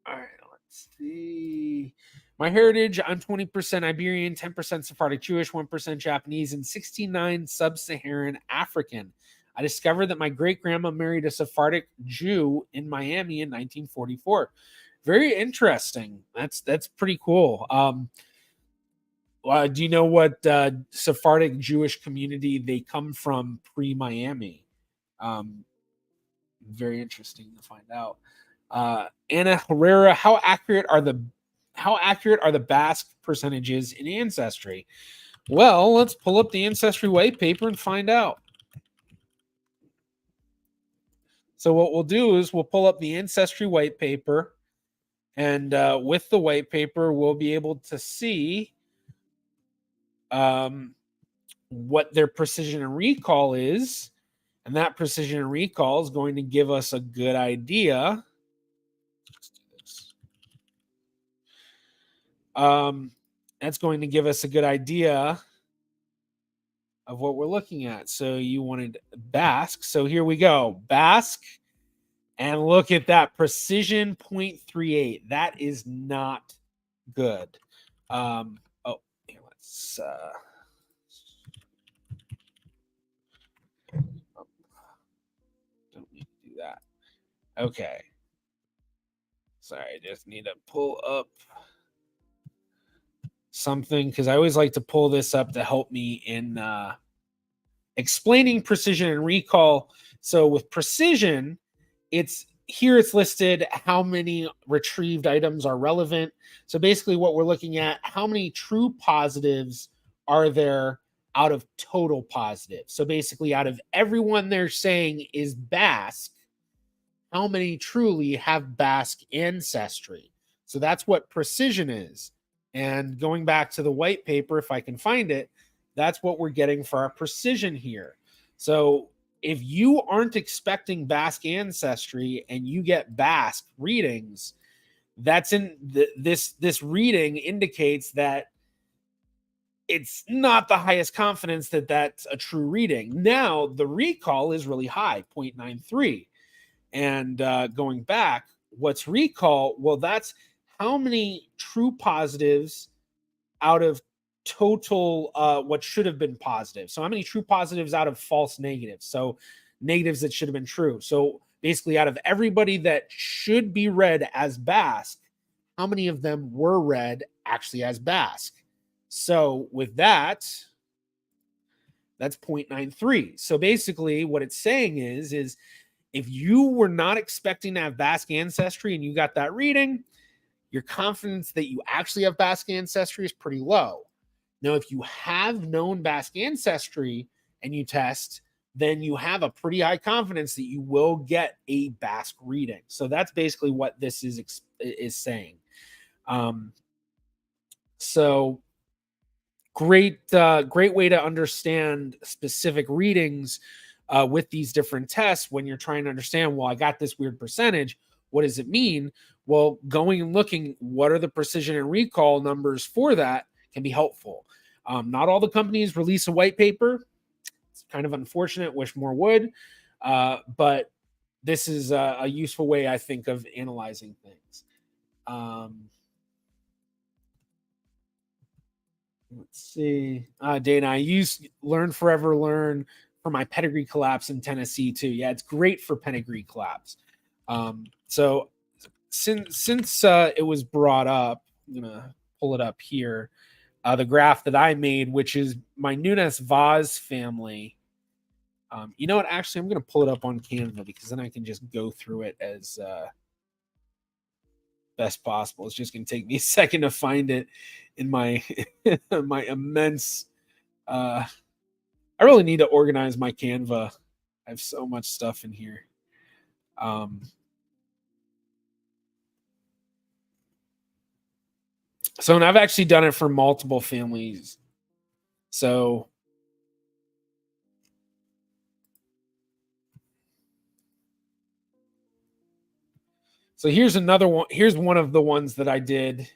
right, let's see. My heritage, I'm 20% Iberian, 10% Sephardic Jewish, 1% Japanese, and 69 sub-Saharan African. I discovered that my great-grandma married a Sephardic Jew in Miami in 1944. Very interesting. That's pretty cool. Do you know what Sephardic Jewish community they come from pre-Miami? Very interesting to find out. Anna Herrera, how accurate are the Basque percentages in Ancestry? Well, let's pull up the Ancestry white paper and find out. So what we'll do is we'll pull up the Ancestry white paper, and with the white paper, we'll be able to see what their precision and recall is. And that precision and recall is going to give us a good idea. That's going to give us a good idea of what we're looking at. So you wanted Basque. So here we go. Basque. And look at that precision 0.38. That is not good. Here, let's don't need to do that. Okay. Sorry, I just need to pull up something because I always like to pull this up to help me in explaining precision and recall. So with precision, it's listed how many retrieved items are relevant. So basically what we're looking at, how many true positives are there out of total positives? So basically out of everyone they're saying is Basque, how many truly have Basque ancestry? So that's what precision is. And going back to the white paper, if I can find it, that's what we're getting for our precision here. So if you aren't expecting Basque ancestry and you get Basque readings, that's in this reading indicates that it's not the highest confidence that that's a true reading. Now, the recall is really high, 0.93. And going back, what's recall? Well, that's how many true positives out of total what should have been positive. So how many true positives out of false negatives? So negatives that should have been true. So basically out of everybody that should be read as Basque, how many of them were read actually as Basque? So with that, that's 0.93. So basically what it's saying is if you were not expecting to have Basque ancestry and you got that reading, your confidence that you actually have Basque ancestry is pretty low. Now, if you have known Basque ancestry and you test, then you have a pretty high confidence that you will get a Basque reading. So that's basically what this is saying. So great way to understand specific readings with these different tests when you're trying to understand, well, I got this weird percentage. What does it mean? Well, going and looking, what are the precision and recall numbers for that can be helpful. Not all the companies release a white paper. It's kind of unfortunate, wish more would. But this is a useful way, I think, of analyzing things. Let's see. Dana, I use Learn Forever Learn for my pedigree collapse in Tennessee too. Yeah, it's great for pedigree collapse. So since it was brought up, I'm gonna pull it up here. The graph that I made, which is my Nunes Vaz family. You know what? Actually, I'm gonna pull it up on Canva because then I can just go through it as best possible. It's just gonna take me a second to find it in my my immense. I really need to organize my Canva. I have so much stuff in here. So, and I've actually done it for multiple families. So here's another one. Here's one of the ones that I did.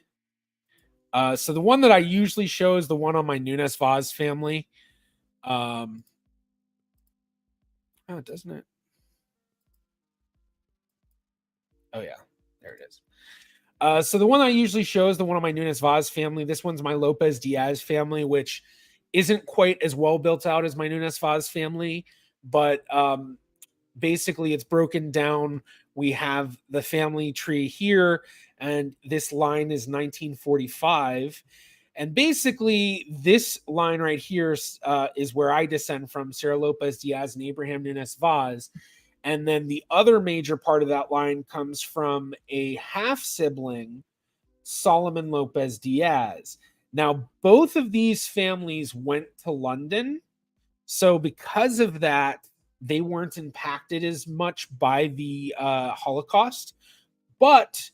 So the one that I usually show is the one on my Nunes Vaz family. Oh, doesn't it? Oh yeah, there it is. So the one I usually show is the one on my Nunes Vaz family. This one's my Lopez Diaz family, which isn't quite as well built out as my Nunes Vaz family, but basically it's broken down. We have the family tree here, and this line is 1945. And basically, this line right here is where I descend from, Sarah Lopez Diaz and Abraham Nunes Vaz. And then the other major part of that line comes from a half sibling, Solomon Lopez Diaz. Now, both of these families went to London. So because of that, they weren't impacted as much by the Holocaust. But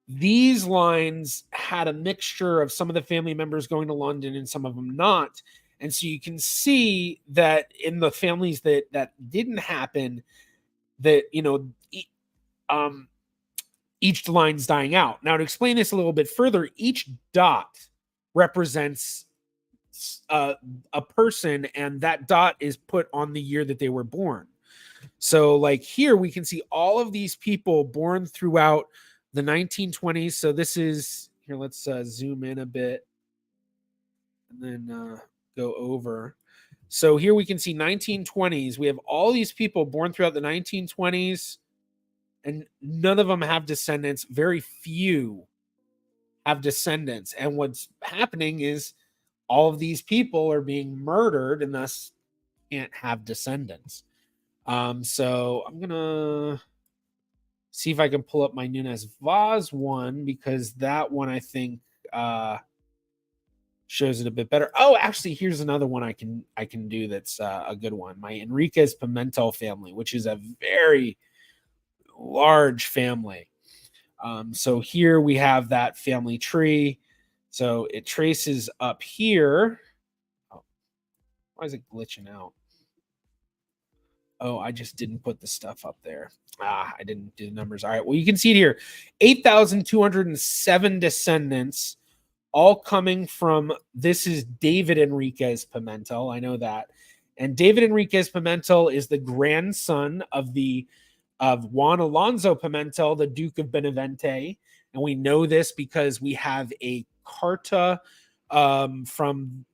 these lines had a mixture of some of the family members going to London and some of them not. And so you can see that in the families that didn't happen, that, you know, each line's dying out. Now, to explain this a little bit further, each dot represents a person, and that dot is put on the year that they were born. So like here we can see all of these people born throughout the 1920s. So this is here, let's zoom in a bit and then go over. So here we can see 1920s. We have all these people born throughout the 1920s, and none of them have descendants. Very few have descendants. And what's happening is all of these people are being murdered and thus can't have descendants. So I'm gonna see if I can pull up my Nunes Vaz one, because that one I think shows it a bit better. Oh, actually, here's another one I can do that's a good one. My Enriquez Pimentel family, which is a very large family. So here we have that family tree. So it traces up here. Oh, why is it glitching out? Oh, I just didn't put the stuff up there. I didn't do the numbers. All right. Well, you can see it here. 8,207 descendants, all coming from, this is David Enriquez Pimentel. I know that. And David Enriquez Pimentel is the grandson of Juan Alonso Pimentel, the Duke of Benavente. And we know this because we have a carta from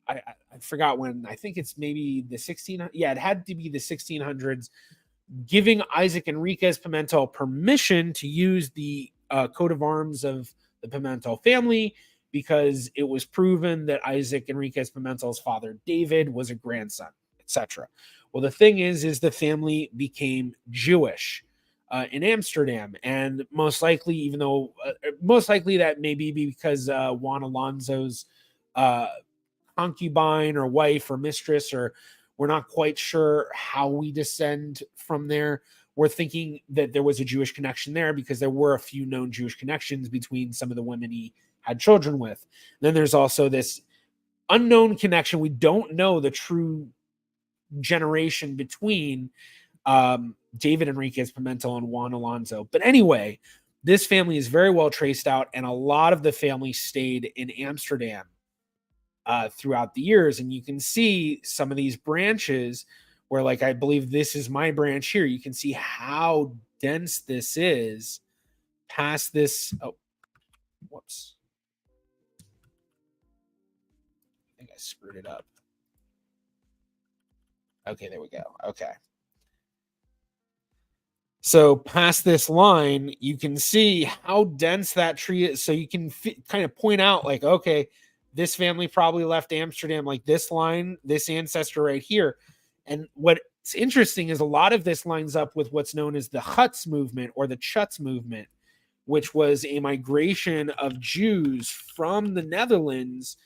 I forgot when. I think it's maybe the 16. Yeah, it had to be the 1600s, giving Isaac Enriquez Pimentel permission to use the coat of arms of the Pimentel family because it was proven that Isaac Enriquez Pimentel's father David was a grandson, etc. Well, the thing is the family became Jewish in Amsterdam, and most likely, even though most likely that may be because Juan Alonso's concubine or wife or mistress, or we're not quite sure how we descend from there. We're thinking that there was a Jewish connection there because there were a few known Jewish connections between some of the women he had children with. Then there's also this unknown connection. We don't know the true generation between David Enriquez Pimentel and Juan Alonso. But anyway, this family is very well traced out, and a lot of the family stayed in Amsterdam throughout the years. And you can see some of these branches where, like, I believe this is my branch here. You can see how dense this is past this. Oh, whoops. I think I screwed it up. Okay, there we go. Okay. So past this line, you can see how dense that tree is. So you can kind of point out, like, okay, this family probably left Amsterdam, like this line, this ancestor right here. And what's interesting is a lot of this lines up with what's known as the Huts movement or the Chutz movement, which was a migration of Jews from the Netherlands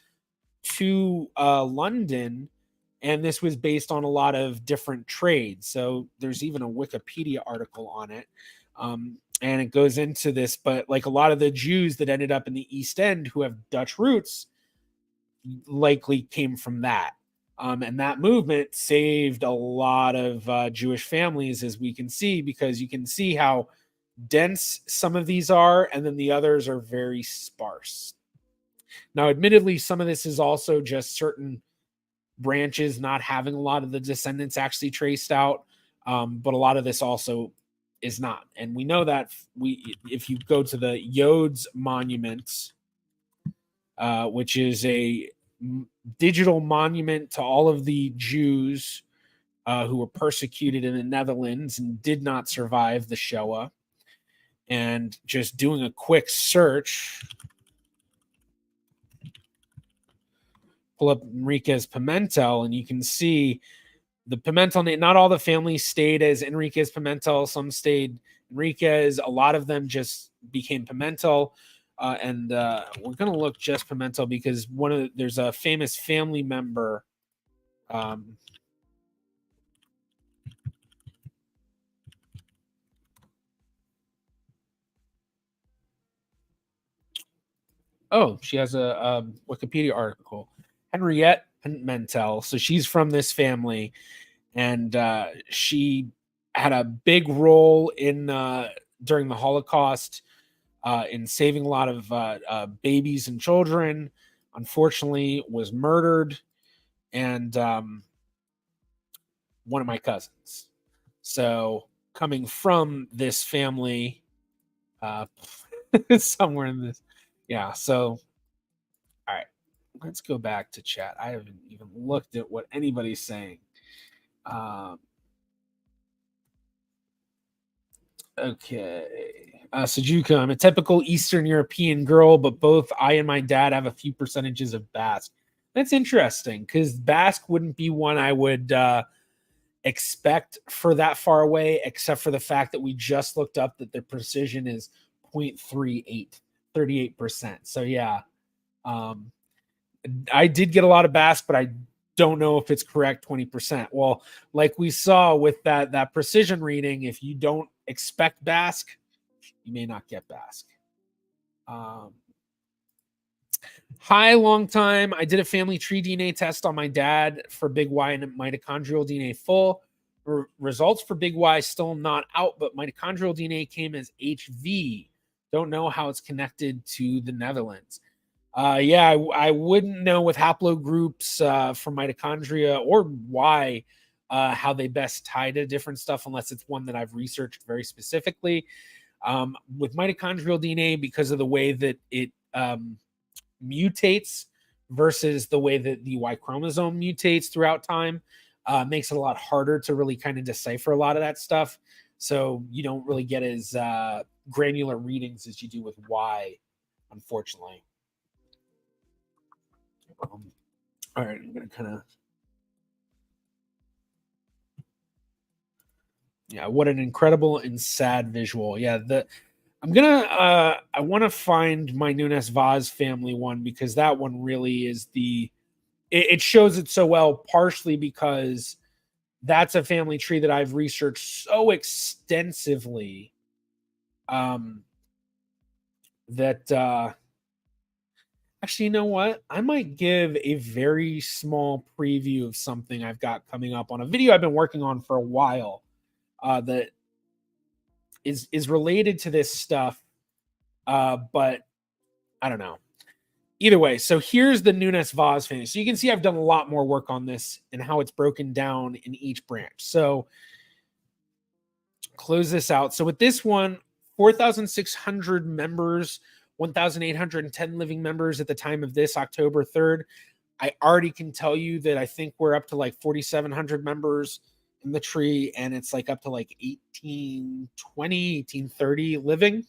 to London. And this was based on a lot of different trades. So there's even a Wikipedia article on it. And it goes into this, but like a lot of the Jews that ended up in the East End who have Dutch roots likely came from that. And that movement saved a lot of Jewish families, as we can see, because you can see how dense some of these are, and then the others are very sparse. Now, admittedly, some of this is also just certain branches not having a lot of the descendants actually traced out, but a lot of this also is not. And we know that if you go to the Yodes monuments, which is a digital monument to all of the Jews who were persecuted in the Netherlands and did not survive the Shoah. And just doing a quick search, pull up Enriquez Pimentel, and you can see the Pimentel name. Not all the families stayed as Enriquez Pimentel. Some stayed Enriquez. A lot of them just became Pimentel. And we're going to look just Pimentel because there's a famous family member. Oh, she has a Wikipedia article. Henriette Pimentel. So she's from this family, and she had a big role in during the Holocaust in saving a lot of babies and children. Unfortunately, was murdered, and one of my cousins. So coming from this family, somewhere in this, yeah. So, all right, let's go back to chat. I haven't even looked at what anybody's saying. Okay. Sujuka, I'm a typical Eastern European girl, but both I and my dad have a few percentages of Basque. That's interesting because Basque wouldn't be one I would expect for that far away, except for the fact that we just looked up that their precision is 0.38, 38%. So yeah, I did get a lot of Basque, but I don't know if it's correct 20%. Well, like we saw with that precision reading, if you don't expect Basque, you may not get Basque. Hi, long time. I did a family tree DNA test on my dad for Big Y and mitochondrial DNA full. Results for Big Y still not out, but mitochondrial DNA came as HV. Don't know how it's connected to the Netherlands. Yeah, I wouldn't know with haplogroups for mitochondria or Y how they best tie to different stuff unless it's one that I've researched very specifically. With mitochondrial DNA, because of the way that it mutates versus the way that the Y chromosome mutates throughout time, makes it a lot harder to really kind of decipher a lot of that stuff. So you don't really get as granular readings as you do with Y, unfortunately. All right, I'm going to kind of... Yeah, what an incredible and sad visual. Yeah, I want to find my Nunes Vaz family one, because that one really is it shows it so well, partially because that's a family tree that I've researched so extensively that actually, you know what? I might give a very small preview of something I've got coming up on a video I've been working on for a while that is related to this stuff, but I don't know. Either way, so here's the Nunes Vaz family. So you can see I've done a lot more work on this and how it's broken down in each branch. So close this out. So with this one, 4,600 members, 1,810 living members at the time of this, October 3rd. I already can tell you that I think we're up to like 4,700 members in the tree, and it's like up to like 1820, 1830 living.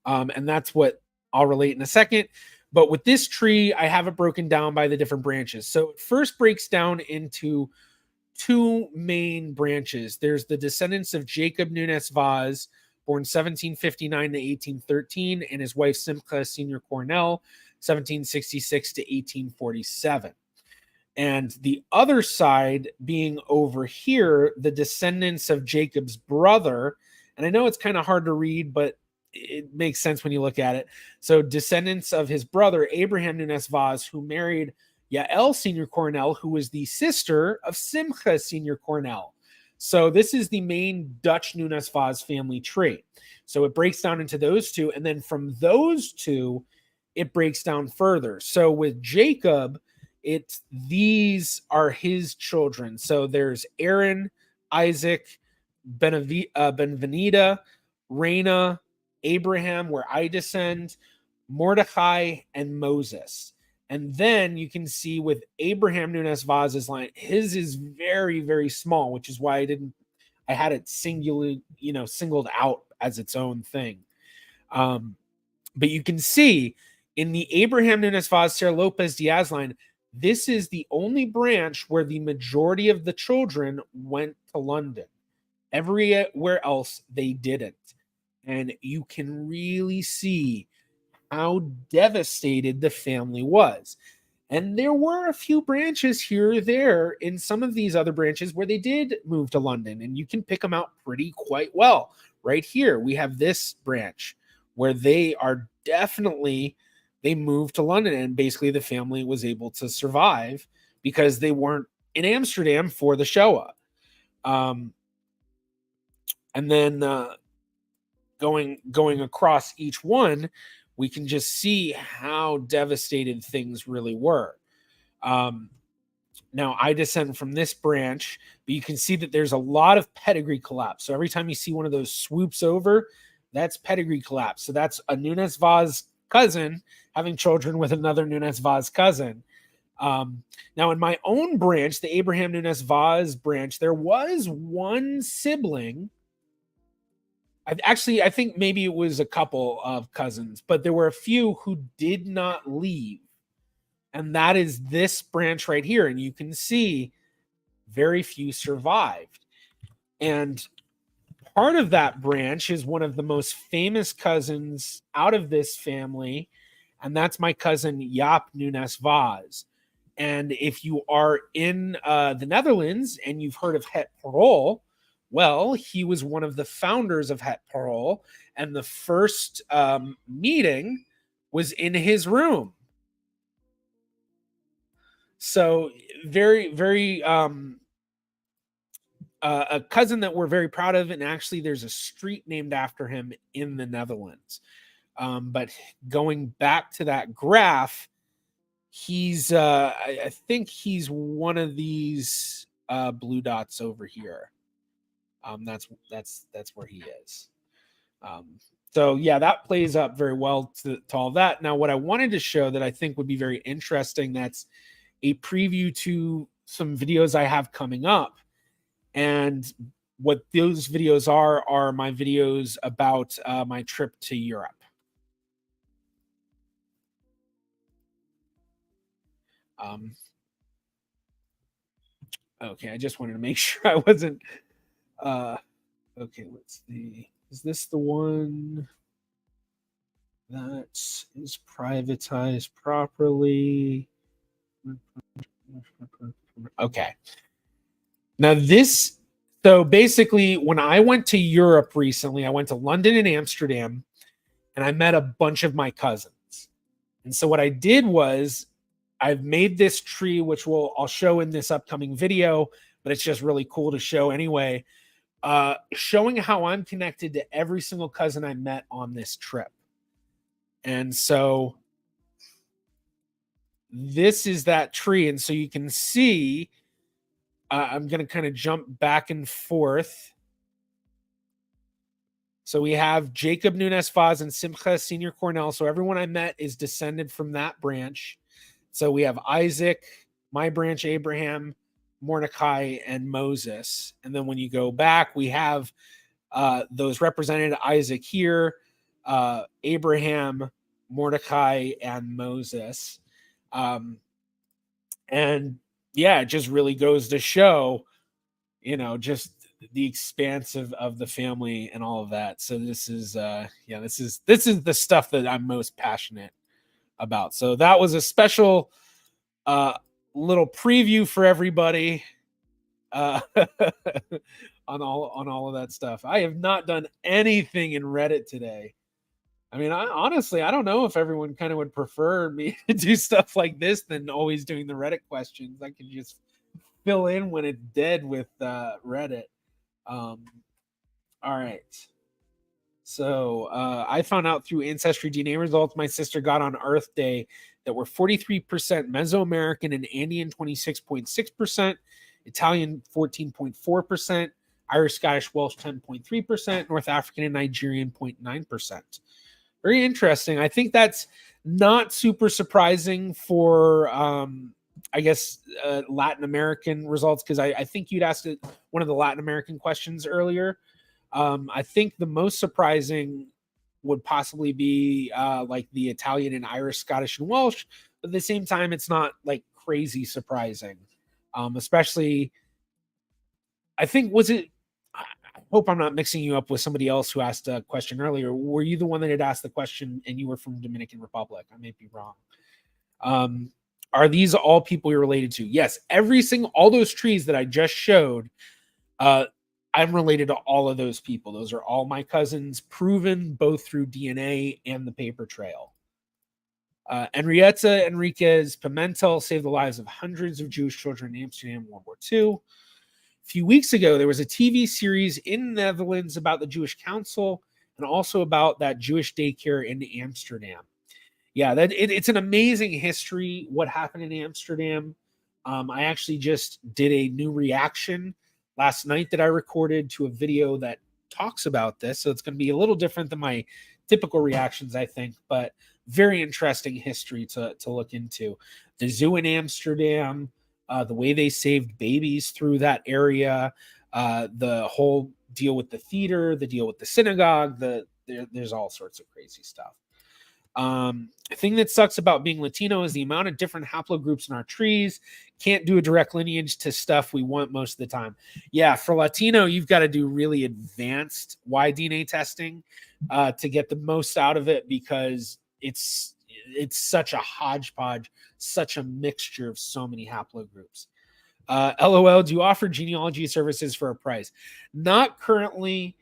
And that's what I'll relate in a second. But with this tree, I have it broken down by the different branches. So it first breaks down into two main branches. There's the descendants of Jacob Nunes Vaz, born 1759 to 1813, and his wife Simcha Senior Cornell, 1766 to 1847. And the other side being over here, the descendants of Jacob's brother. And I know it's kind of hard to read, but it makes sense when you look at it. So descendants of his brother, Abraham Nunes Vaz, who married Yael Senior Cornell, who was the sister of Simcha Senior Cornell. So this is the main Dutch Nunes Vaz family tree. So it breaks down into those two. And then from those two, it breaks down further. So with Jacob, these are his children. So there's Aaron, Isaac, Benvenida, Rena, Abraham, where I descend, Mordecai, and Moses. And then you can see with Abraham Nunes Vaz's line, his is very, very small, which is why I had it singled out as its own thing. But you can see in the Abraham Nunes Vaz, Sarah Lopez Diaz line, this is the only branch where the majority of the children went to London. Everywhere else, they didn't. And you can really see how devastated the family was. And there were a few branches here or there in some of these other branches where they did move to London, and you can pick them out quite well. Right here, we have this branch where they moved to London, and basically the family was able to survive because they weren't in Amsterdam for the Shoah. And then going across each one, we can just see how devastated things really were. Now, I descend from this branch, but you can see that there's a lot of pedigree collapse. So every time you see one of those swoops over, that's pedigree collapse. So that's a Nunes Vaz cousin having children with another Nunes Vaz cousin. Now, in my own branch, the Abraham Nunes Vaz branch, there was one sibling. I think maybe it was a couple of cousins, but there were a few who did not leave. And that is this branch right here. And you can see very few survived. And part of that branch is one of the most famous cousins out of this family. And that's my cousin, Jaap Nunes Vaz. And if you are in the Netherlands and you've heard of Het Parool, well, he was one of the founders of Het Parool, and the first meeting was in his room. So very, very a cousin that we're very proud of, and actually there's a street named after him in the Netherlands. But going back to that graph, he's I think he's one of these blue dots over here. That's where he is. So yeah, that plays up very well to all that. Now, what I wanted to show that I think would be very interesting, that's a preview to some videos I have coming up. And what those videos are my videos about my trip to Europe. Okay, I just wanted to make sure I wasn't okay, let's see. Is this the one that is privatized properly? Okay. Now this, so basically when I went to Europe recently, I went to London and Amsterdam, and I met a bunch of my cousins. And so what I did was I've made this tree, which I'll show in this upcoming video, but it's just really cool to show anyway, showing how I'm connected to every single cousin I met on this trip. And so this is that tree. And so you can see, I'm going to kind of jump back and forth. So we have Jacob Nunes Faz and Simcha Senior Cornell. So everyone I met is descended from that branch. So we have Isaac, my branch, Abraham, Mordecai, and Moses. And then when you go back, we have those represented: Isaac here, Abraham, Mordecai, and Moses. And yeah, it just really goes to show, just the expanse of the family and all of that. So this is this is the stuff that I'm most passionate about. So that was a special little preview for everybody on all of that stuff. I have not done anything in Reddit today. I mean, honestly, I don't know if everyone kind of would prefer me to do stuff like this than always doing the Reddit questions. I can just fill in when it's dead with Reddit. All right. So I found out through Ancestry DNA results my sister got on Earth Day that we're 43% Mesoamerican and Andean 26.6%, Italian 14.4%, Irish, Scottish, Welsh 10.3%, North African and Nigerian 0.9%. Very interesting. I think that's not super surprising for, I guess, Latin American results, because I think you'd asked one of the Latin American questions earlier. I think the most surprising would possibly be like the Italian and Irish, Scottish, and Welsh. But at the same time, it's not like crazy surprising. Especially, I think, I hope I'm not mixing you up with somebody else who asked a question earlier. Were you the one that had asked the question and you were from Dominican Republic? I may be wrong. Are these all people you're related to? Yes, all those trees that I just showed, I'm related to all of those people. Those are all my cousins, proven both through DNA and the paper trail. Henrietta Enriquez Pimentel saved the lives of hundreds of Jewish children in Amsterdam in World War II. A few weeks ago, there was a TV series in the Netherlands about the Jewish Council and also about that Jewish daycare in Amsterdam. Yeah, it's an amazing history, what happened in Amsterdam. I actually just did a new reaction last night that I recorded to a video that talks about this. So it's going to be a little different than my typical reactions, I think, but very interesting history to look into. The zoo in Amsterdam, the way they saved babies through that area, the whole deal with the theater, the deal with the synagogue, there's all sorts of crazy stuff. The thing that sucks about being Latino is the amount of different haplogroups in our trees. Can't do a direct lineage to stuff we want most of the time. Yeah, for Latino, you've got to do really advanced Y-DNA testing to get the most out of it, because it's such a hodgepodge, such a mixture of so many haplogroups. LOL, do you offer genealogy services for a price? Not currently.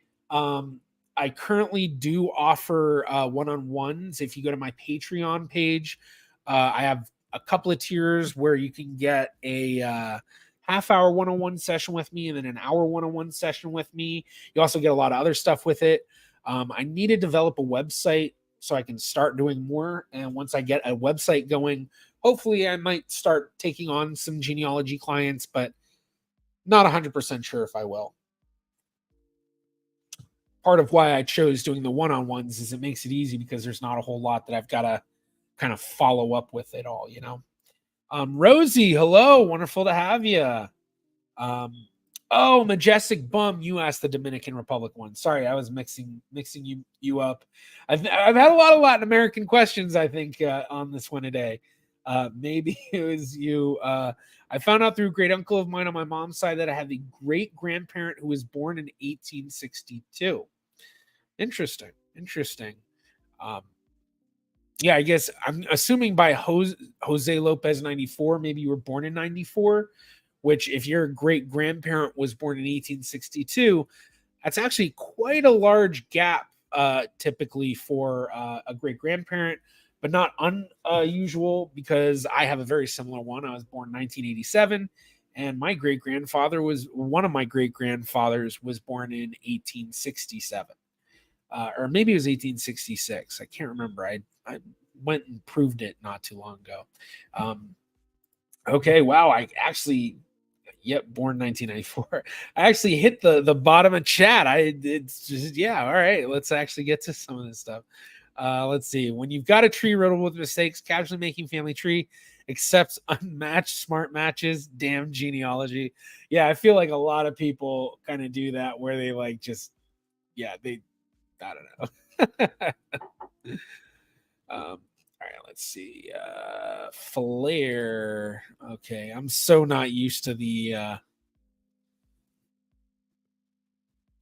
I currently do offer one-on-ones. If you go to my Patreon page, I have a couple of tiers where you can get a half-hour one-on-one session with me and then an hour one-on-one session with me. You also get a lot of other stuff with it. I need to develop a website so I can start doing more. And once I get a website going, hopefully I might start taking on some genealogy clients, but not 100% sure if I will. part of why I chose doing the one-on-ones is it makes it easy because there's not a whole lot that I've got to kind of follow up with it all, Rosie, hello, wonderful to have you. Oh, Majestic Bum, you asked the Dominican Republic one. Sorry, I was mixing you up. I've had a lot of Latin American questions, I think, on this one today. Maybe it was you. I found out through a great uncle of mine on my mom's side that I had the great grandparent who was born in 1862. Interesting. Yeah, I guess I'm assuming by Jose Lopez 94, maybe you were born in 94. Which if your great grandparent was born in 1862, that's actually quite a large gap typically for a great grandparent, but not unusual because I have a very similar one. I was born in 1987, and my great grandfather was one of my great grandfathers was born in 1867, or maybe it was 1866. I can't remember. I went and proved it not too long ago. Okay, wow. I actually. Yep, born 1994. I actually hit the bottom of chat. It's just, yeah, all right. Let's actually get to some of this stuff. Let's see. When you've got a tree riddled with mistakes, casually making family tree, accepts unmatched smart matches, damn genealogy. Yeah, I feel like a lot of people kind of do that where they I don't know. All right, let's see. Flare. Okay, I'm so not used to the yeah,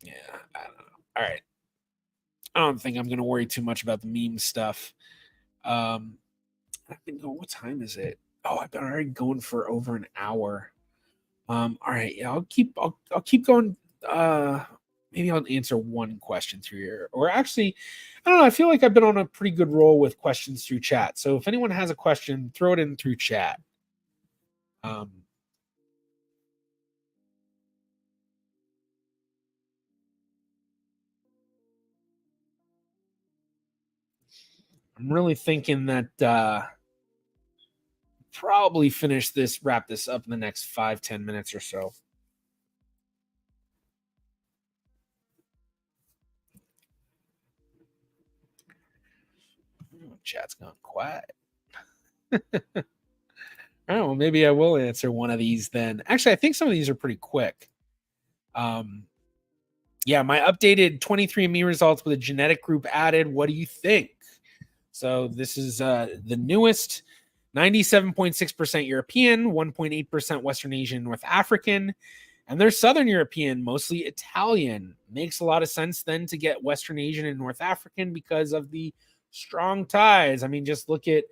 I don't know. All right. I don't think I'm gonna worry too much about the meme stuff. I've been going, what time is it? Oh, I've been already going for over an hour. All right, yeah, I'll keep going. Maybe I'll answer one question through here. Or actually, I don't know. I feel like I've been on a pretty good roll with questions through chat. So if anyone has a question, throw it in through chat. I'm really thinking that probably wrap this up in the next 5-10 minutes or so. Chat's gone quiet. Oh, well, maybe I will answer one of these then. Actually, I think some of these are pretty quick. Yeah, my updated 23andMe results with a genetic group added. What do you think? So this is the newest, 97.6% European, 1.8% Western Asian, North African, and they're Southern European, mostly Italian. Makes a lot of sense then to get Western Asian and North African because of the strong ties. I mean, just look at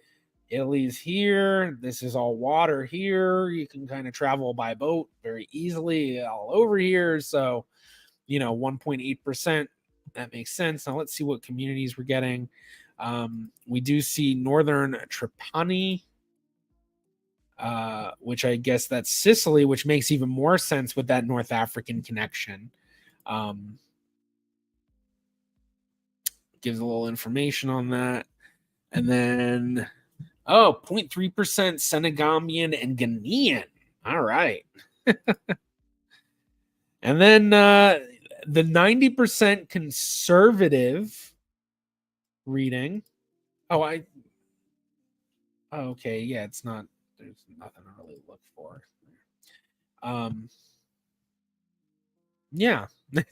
Italy's here. This is all water here. You can kind of travel by boat very easily all over here. So, 1.8%, that makes sense. Now let's see what communities we're getting. We do see Northern Trapani, which I guess that's Sicily, which makes even more sense with that North African connection. Gives a little information on that. And then, 0.3% Senegambian and Ghanaian. All right. And then the 90% conservative reading. Okay. Yeah, it's not, there's nothing to really look for. Yeah,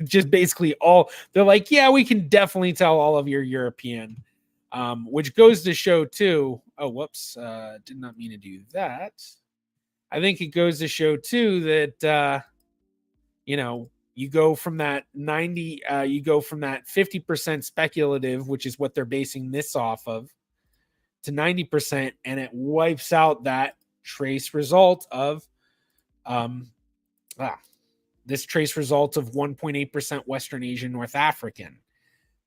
just basically they're like, yeah, we can definitely tell all of your European, which goes to show too. Oh, whoops. Did not mean to do that. I think it goes to show too that, you go from that 50% speculative, which is what they're basing this off of, to 90%, and it wipes out that trace result of this trace result of 1.8% Western Asian, North African.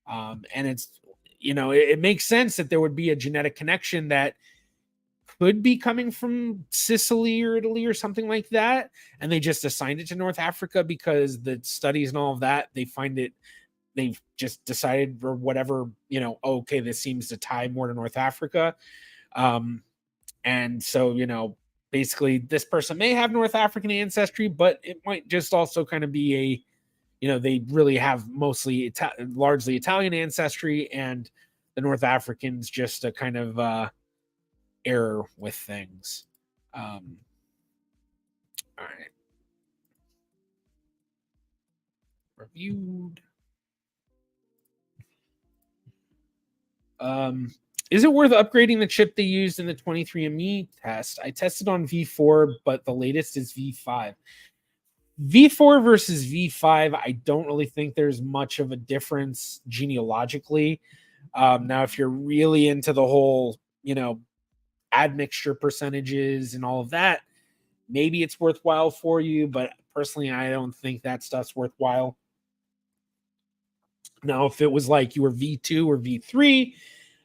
And it's, it makes sense that there would be a genetic connection that could be coming from Sicily or Italy or something like that. And they just assigned it to North Africa because the studies and all of that, they've just decided or whatever, okay, this seems to tie more to North Africa. And so, basically this person may have North African ancestry, but it might just also kind of be they really have mostly largely Italian ancestry, and the North Africans just a kind of error with things. All right. Reviewed. Is it worth upgrading the chip they used in the 23andMe test? I tested on V4, but the latest is V5. V4 versus V5, I don't really think there's much of a difference genealogically. Now, if you're really into the whole, admixture percentages and all of that, maybe it's worthwhile for you, but personally, I don't think that stuff's worthwhile. Now, if it was like you were V2 or V3,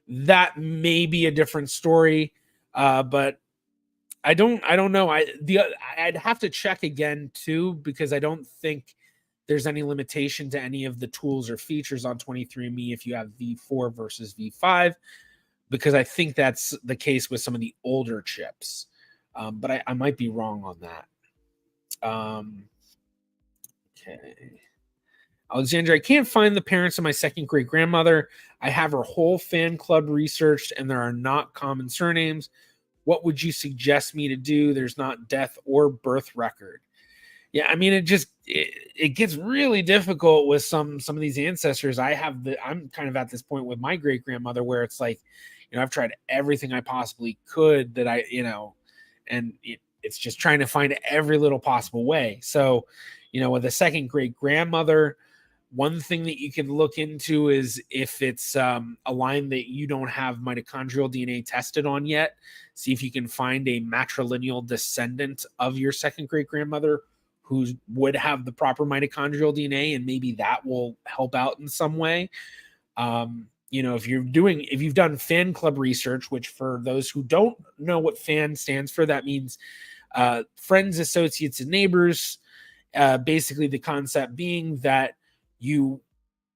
that may be a different story. But I don't know. I'd have to check again too, because I don't think there's any limitation to any of the tools or features on 23andMe if you have V4 versus V5, because I think that's the case with some of the older chips. But I might be wrong on that. Okay. Alexandra, I can't find the parents of my second great grandmother. I have her whole fan club researched, and there are not common surnames. What would you suggest me to do? There's not death or birth record. Yeah, I mean, it gets really difficult with some of these ancestors. I'm kind of at this point with my great grandmother where it's like, I've tried everything I possibly could that and it's just trying to find every little possible way. So, with a second great grandmother, one thing that you can look into is if it's a line that you don't have mitochondrial DNA tested on yet. See if you can find a matrilineal descendant of your second great grandmother who would have the proper mitochondrial DNA, and maybe that will help out in some way. If you've done fan club research, which for those who don't know what fan stands for, that means friends, associates, and neighbors. Basically, the concept being that you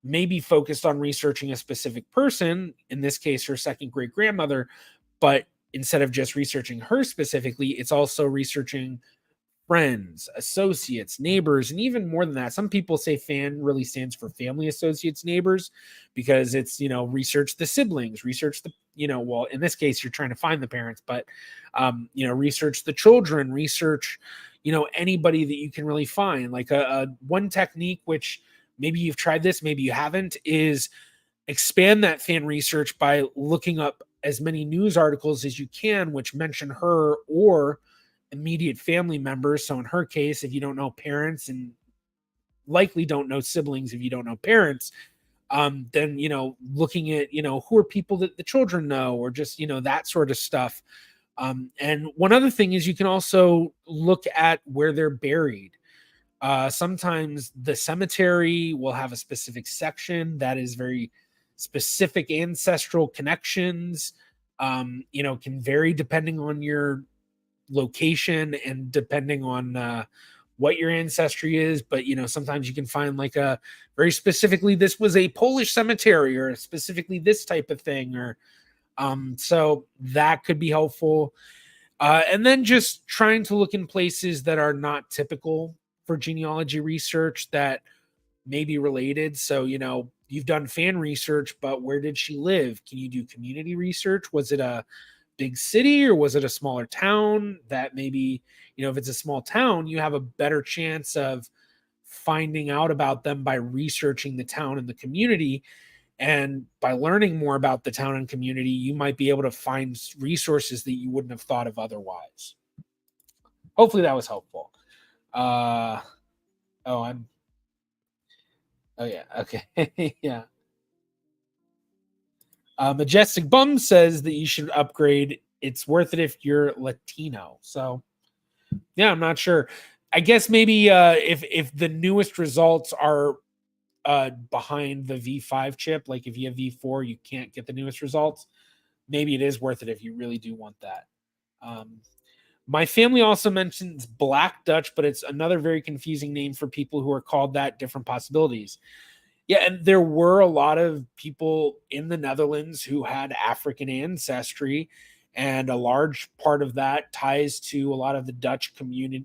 may be focused on researching a specific person, in this case, her second great grandmother, but instead of just researching her specifically, it's also researching friends, associates, neighbors, and even more than that. Some people say FAN really stands for family, associates, neighbors, because it's, research the siblings, research the, well, in this case, you're trying to find the parents, but, research the children, research, anybody that you can really find. Like a one technique, which maybe you've tried this, maybe you haven't, is expand that fan research by looking up as many news articles as you can, which mention her or immediate family members. So in her case, if you don't know parents, and likely don't know siblings if you don't know parents, then, looking at, who are people that the children know, or just, that sort of stuff. And one other thing is you can also look at where they're buried. Sometimes the cemetery will have a specific section that is very specific ancestral connections, can vary depending on your location and depending on what your ancestry is. But, sometimes you can find like a very specifically, this was a Polish cemetery, or specifically this type of thing, or so that could be helpful. And then just trying to look in places that are not typical for genealogy research that may be related. So, you've done fan research, but where did she live? Can you do community research? Was it a big city, or was it a smaller town? That maybe, if it's a small town, you have a better chance of finding out about them by researching the town and the community. And by learning more about the town and community, you might be able to find resources that you wouldn't have thought of otherwise. Hopefully that was helpful. Oh yeah, okay. Yeah. Majestic Bum says that you should upgrade. It's worth it if you're Latino. So yeah, I'm not sure. I guess maybe if the newest results are behind the V5 chip, like if you have V4, you can't get the newest results. Maybe it is worth it if you really do want that. My family also mentions Black Dutch, but it's another very confusing name for people who are called that. Different possibilities. Yeah, and there were a lot of people in the Netherlands who had African ancestry, and a large part of that ties to a lot of the Dutch community,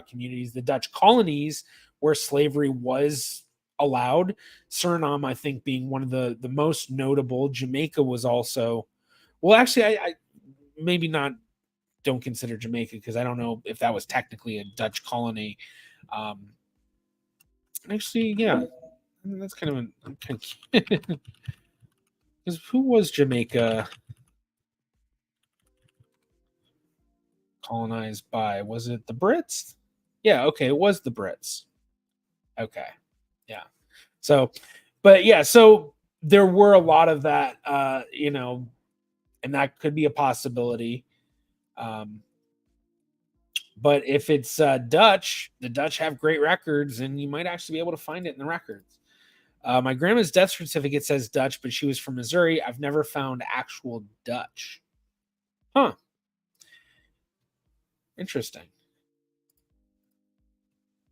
communities, the Dutch colonies where slavery was allowed. Suriname, I think, being one of the most notable. Jamaica was also, well, actually, I maybe not, don't consider Jamaica because I don't know if that was technically a Dutch colony. Actually, yeah, that's kind of because who was Jamaica colonized by? Was it the Brits? Yeah, okay, it was the Brits. Okay, yeah. So, but yeah, so there were a lot of that, and that could be a possibility. But if it's Dutch, the Dutch have great records, and you might actually be able to find it in the records. My grandma's death certificate says Dutch, but she was from Missouri. I've never found actual Dutch. Huh. Interesting.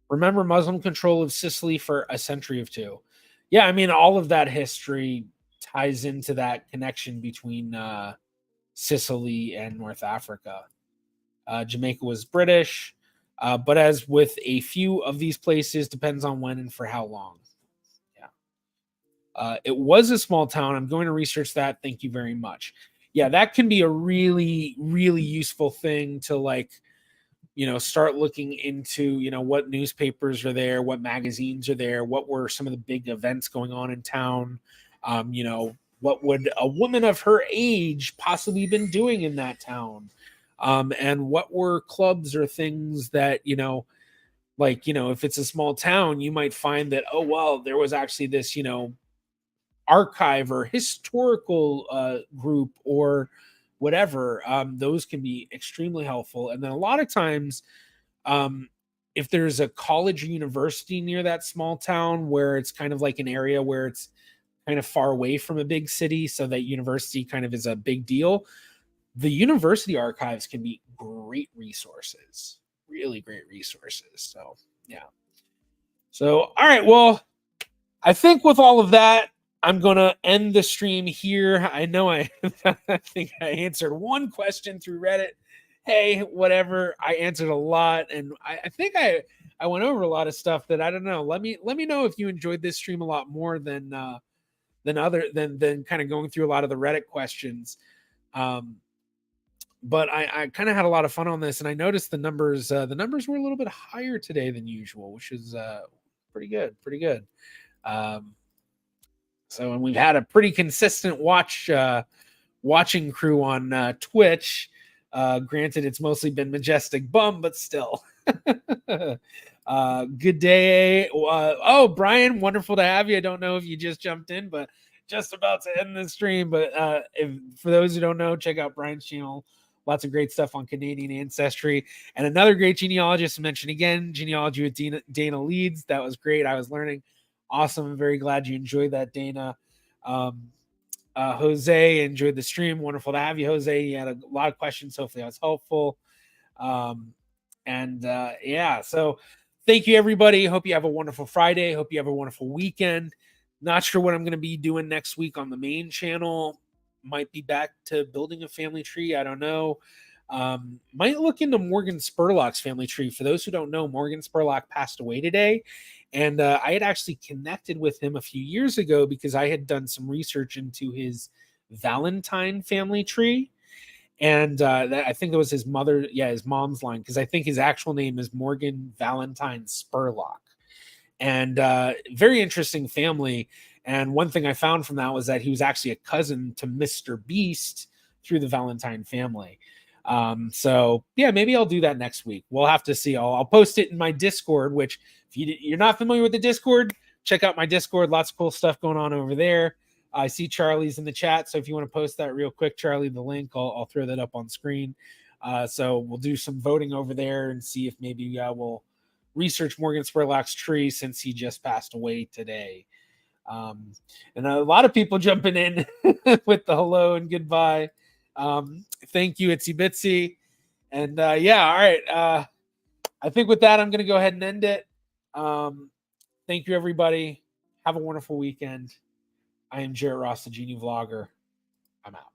Remember Muslim control of Sicily for a century or two. Yeah, I mean, all of that history ties into that connection between Sicily and North Africa. Jamaica was British, but as with a few of these places, depends on when and for how long. Yeah. It was a small town. I'm going to research that. Thank you very much. Yeah, that can be a really, really useful thing to start looking into, what newspapers are there, what magazines are there, what were some of the big events going on in town. What would a woman of her age possibly been doing in that town? And what were clubs or things that, if it's a small town, you might find that, oh, well, there was actually this, archive or historical group or whatever. Those can be extremely helpful. And then a lot of times, if there's a college or university near that small town where it's kind of like an area where it's kind of far away from a big city, so that university kind of is a big deal, the university archives can be great resources, really great resources. So, yeah. So, all right. Well, I think with all of that, I'm going to end the stream here. I know I think I answered one question through Reddit. Hey, whatever. I answered a lot, and I think I went over a lot of stuff that I don't know. Let me know if you enjoyed this stream a lot more than kind of going through a lot of the Reddit questions. But I kind of had a lot of fun on this, and I noticed the numbers were a little bit higher today than usual, which is pretty good. So, and we've had a pretty consistent watching crew on Twitch. Granted, it's mostly been Majestic Bum, but still. Good day. Brian, wonderful to have you. I don't know if you just jumped in, but just about to end the stream. But for those who don't know, check out Brian's channel. Lots of great stuff on Canadian Ancestry. And another great genealogist to mention again, Genealogy with Dana Leeds. That was great. I was learning. Awesome. I'm very glad you enjoyed that, Dana. Jose, enjoyed the stream. Wonderful to have you, Jose. You had a lot of questions. Hopefully I was helpful. So thank you, everybody. Hope you have a wonderful Friday. Hope you have a wonderful weekend. Not sure what I'm going to be doing next week on the main channel. Might be back to building a family tree. I don't know. Might look into Morgan Spurlock's family tree. For those who don't know, Morgan Spurlock passed away today. And I had actually connected with him a few years ago because I had done some research into his Valentine family tree. And I think it was his mom's line, because I think his actual name is Morgan Valentine Spurlock. And very interesting family. And one thing I found from that was that he was actually a cousin to Mr. Beast through the Valentine family. So yeah, maybe I'll do that next week. We'll have to see. I'll post it in my Discord, which if you're not familiar with the Discord, check out my Discord. Lots of cool stuff going on over there. I see Charlie's in the chat. So if you want to post that real quick, Charlie, the link, I'll throw that up on screen. So we'll do some voting over there and see if maybe we'll research Morgan Spurlock's tree since he just passed away today. And a lot of people jumping in with the hello and goodbye. Thank you, Itsy Bitsy. And all right. I think with that, I'm going to go ahead and end it. Thank you, everybody. Have a wonderful weekend. I am Jarrett Ross, the Genie Vlogger. I'm out.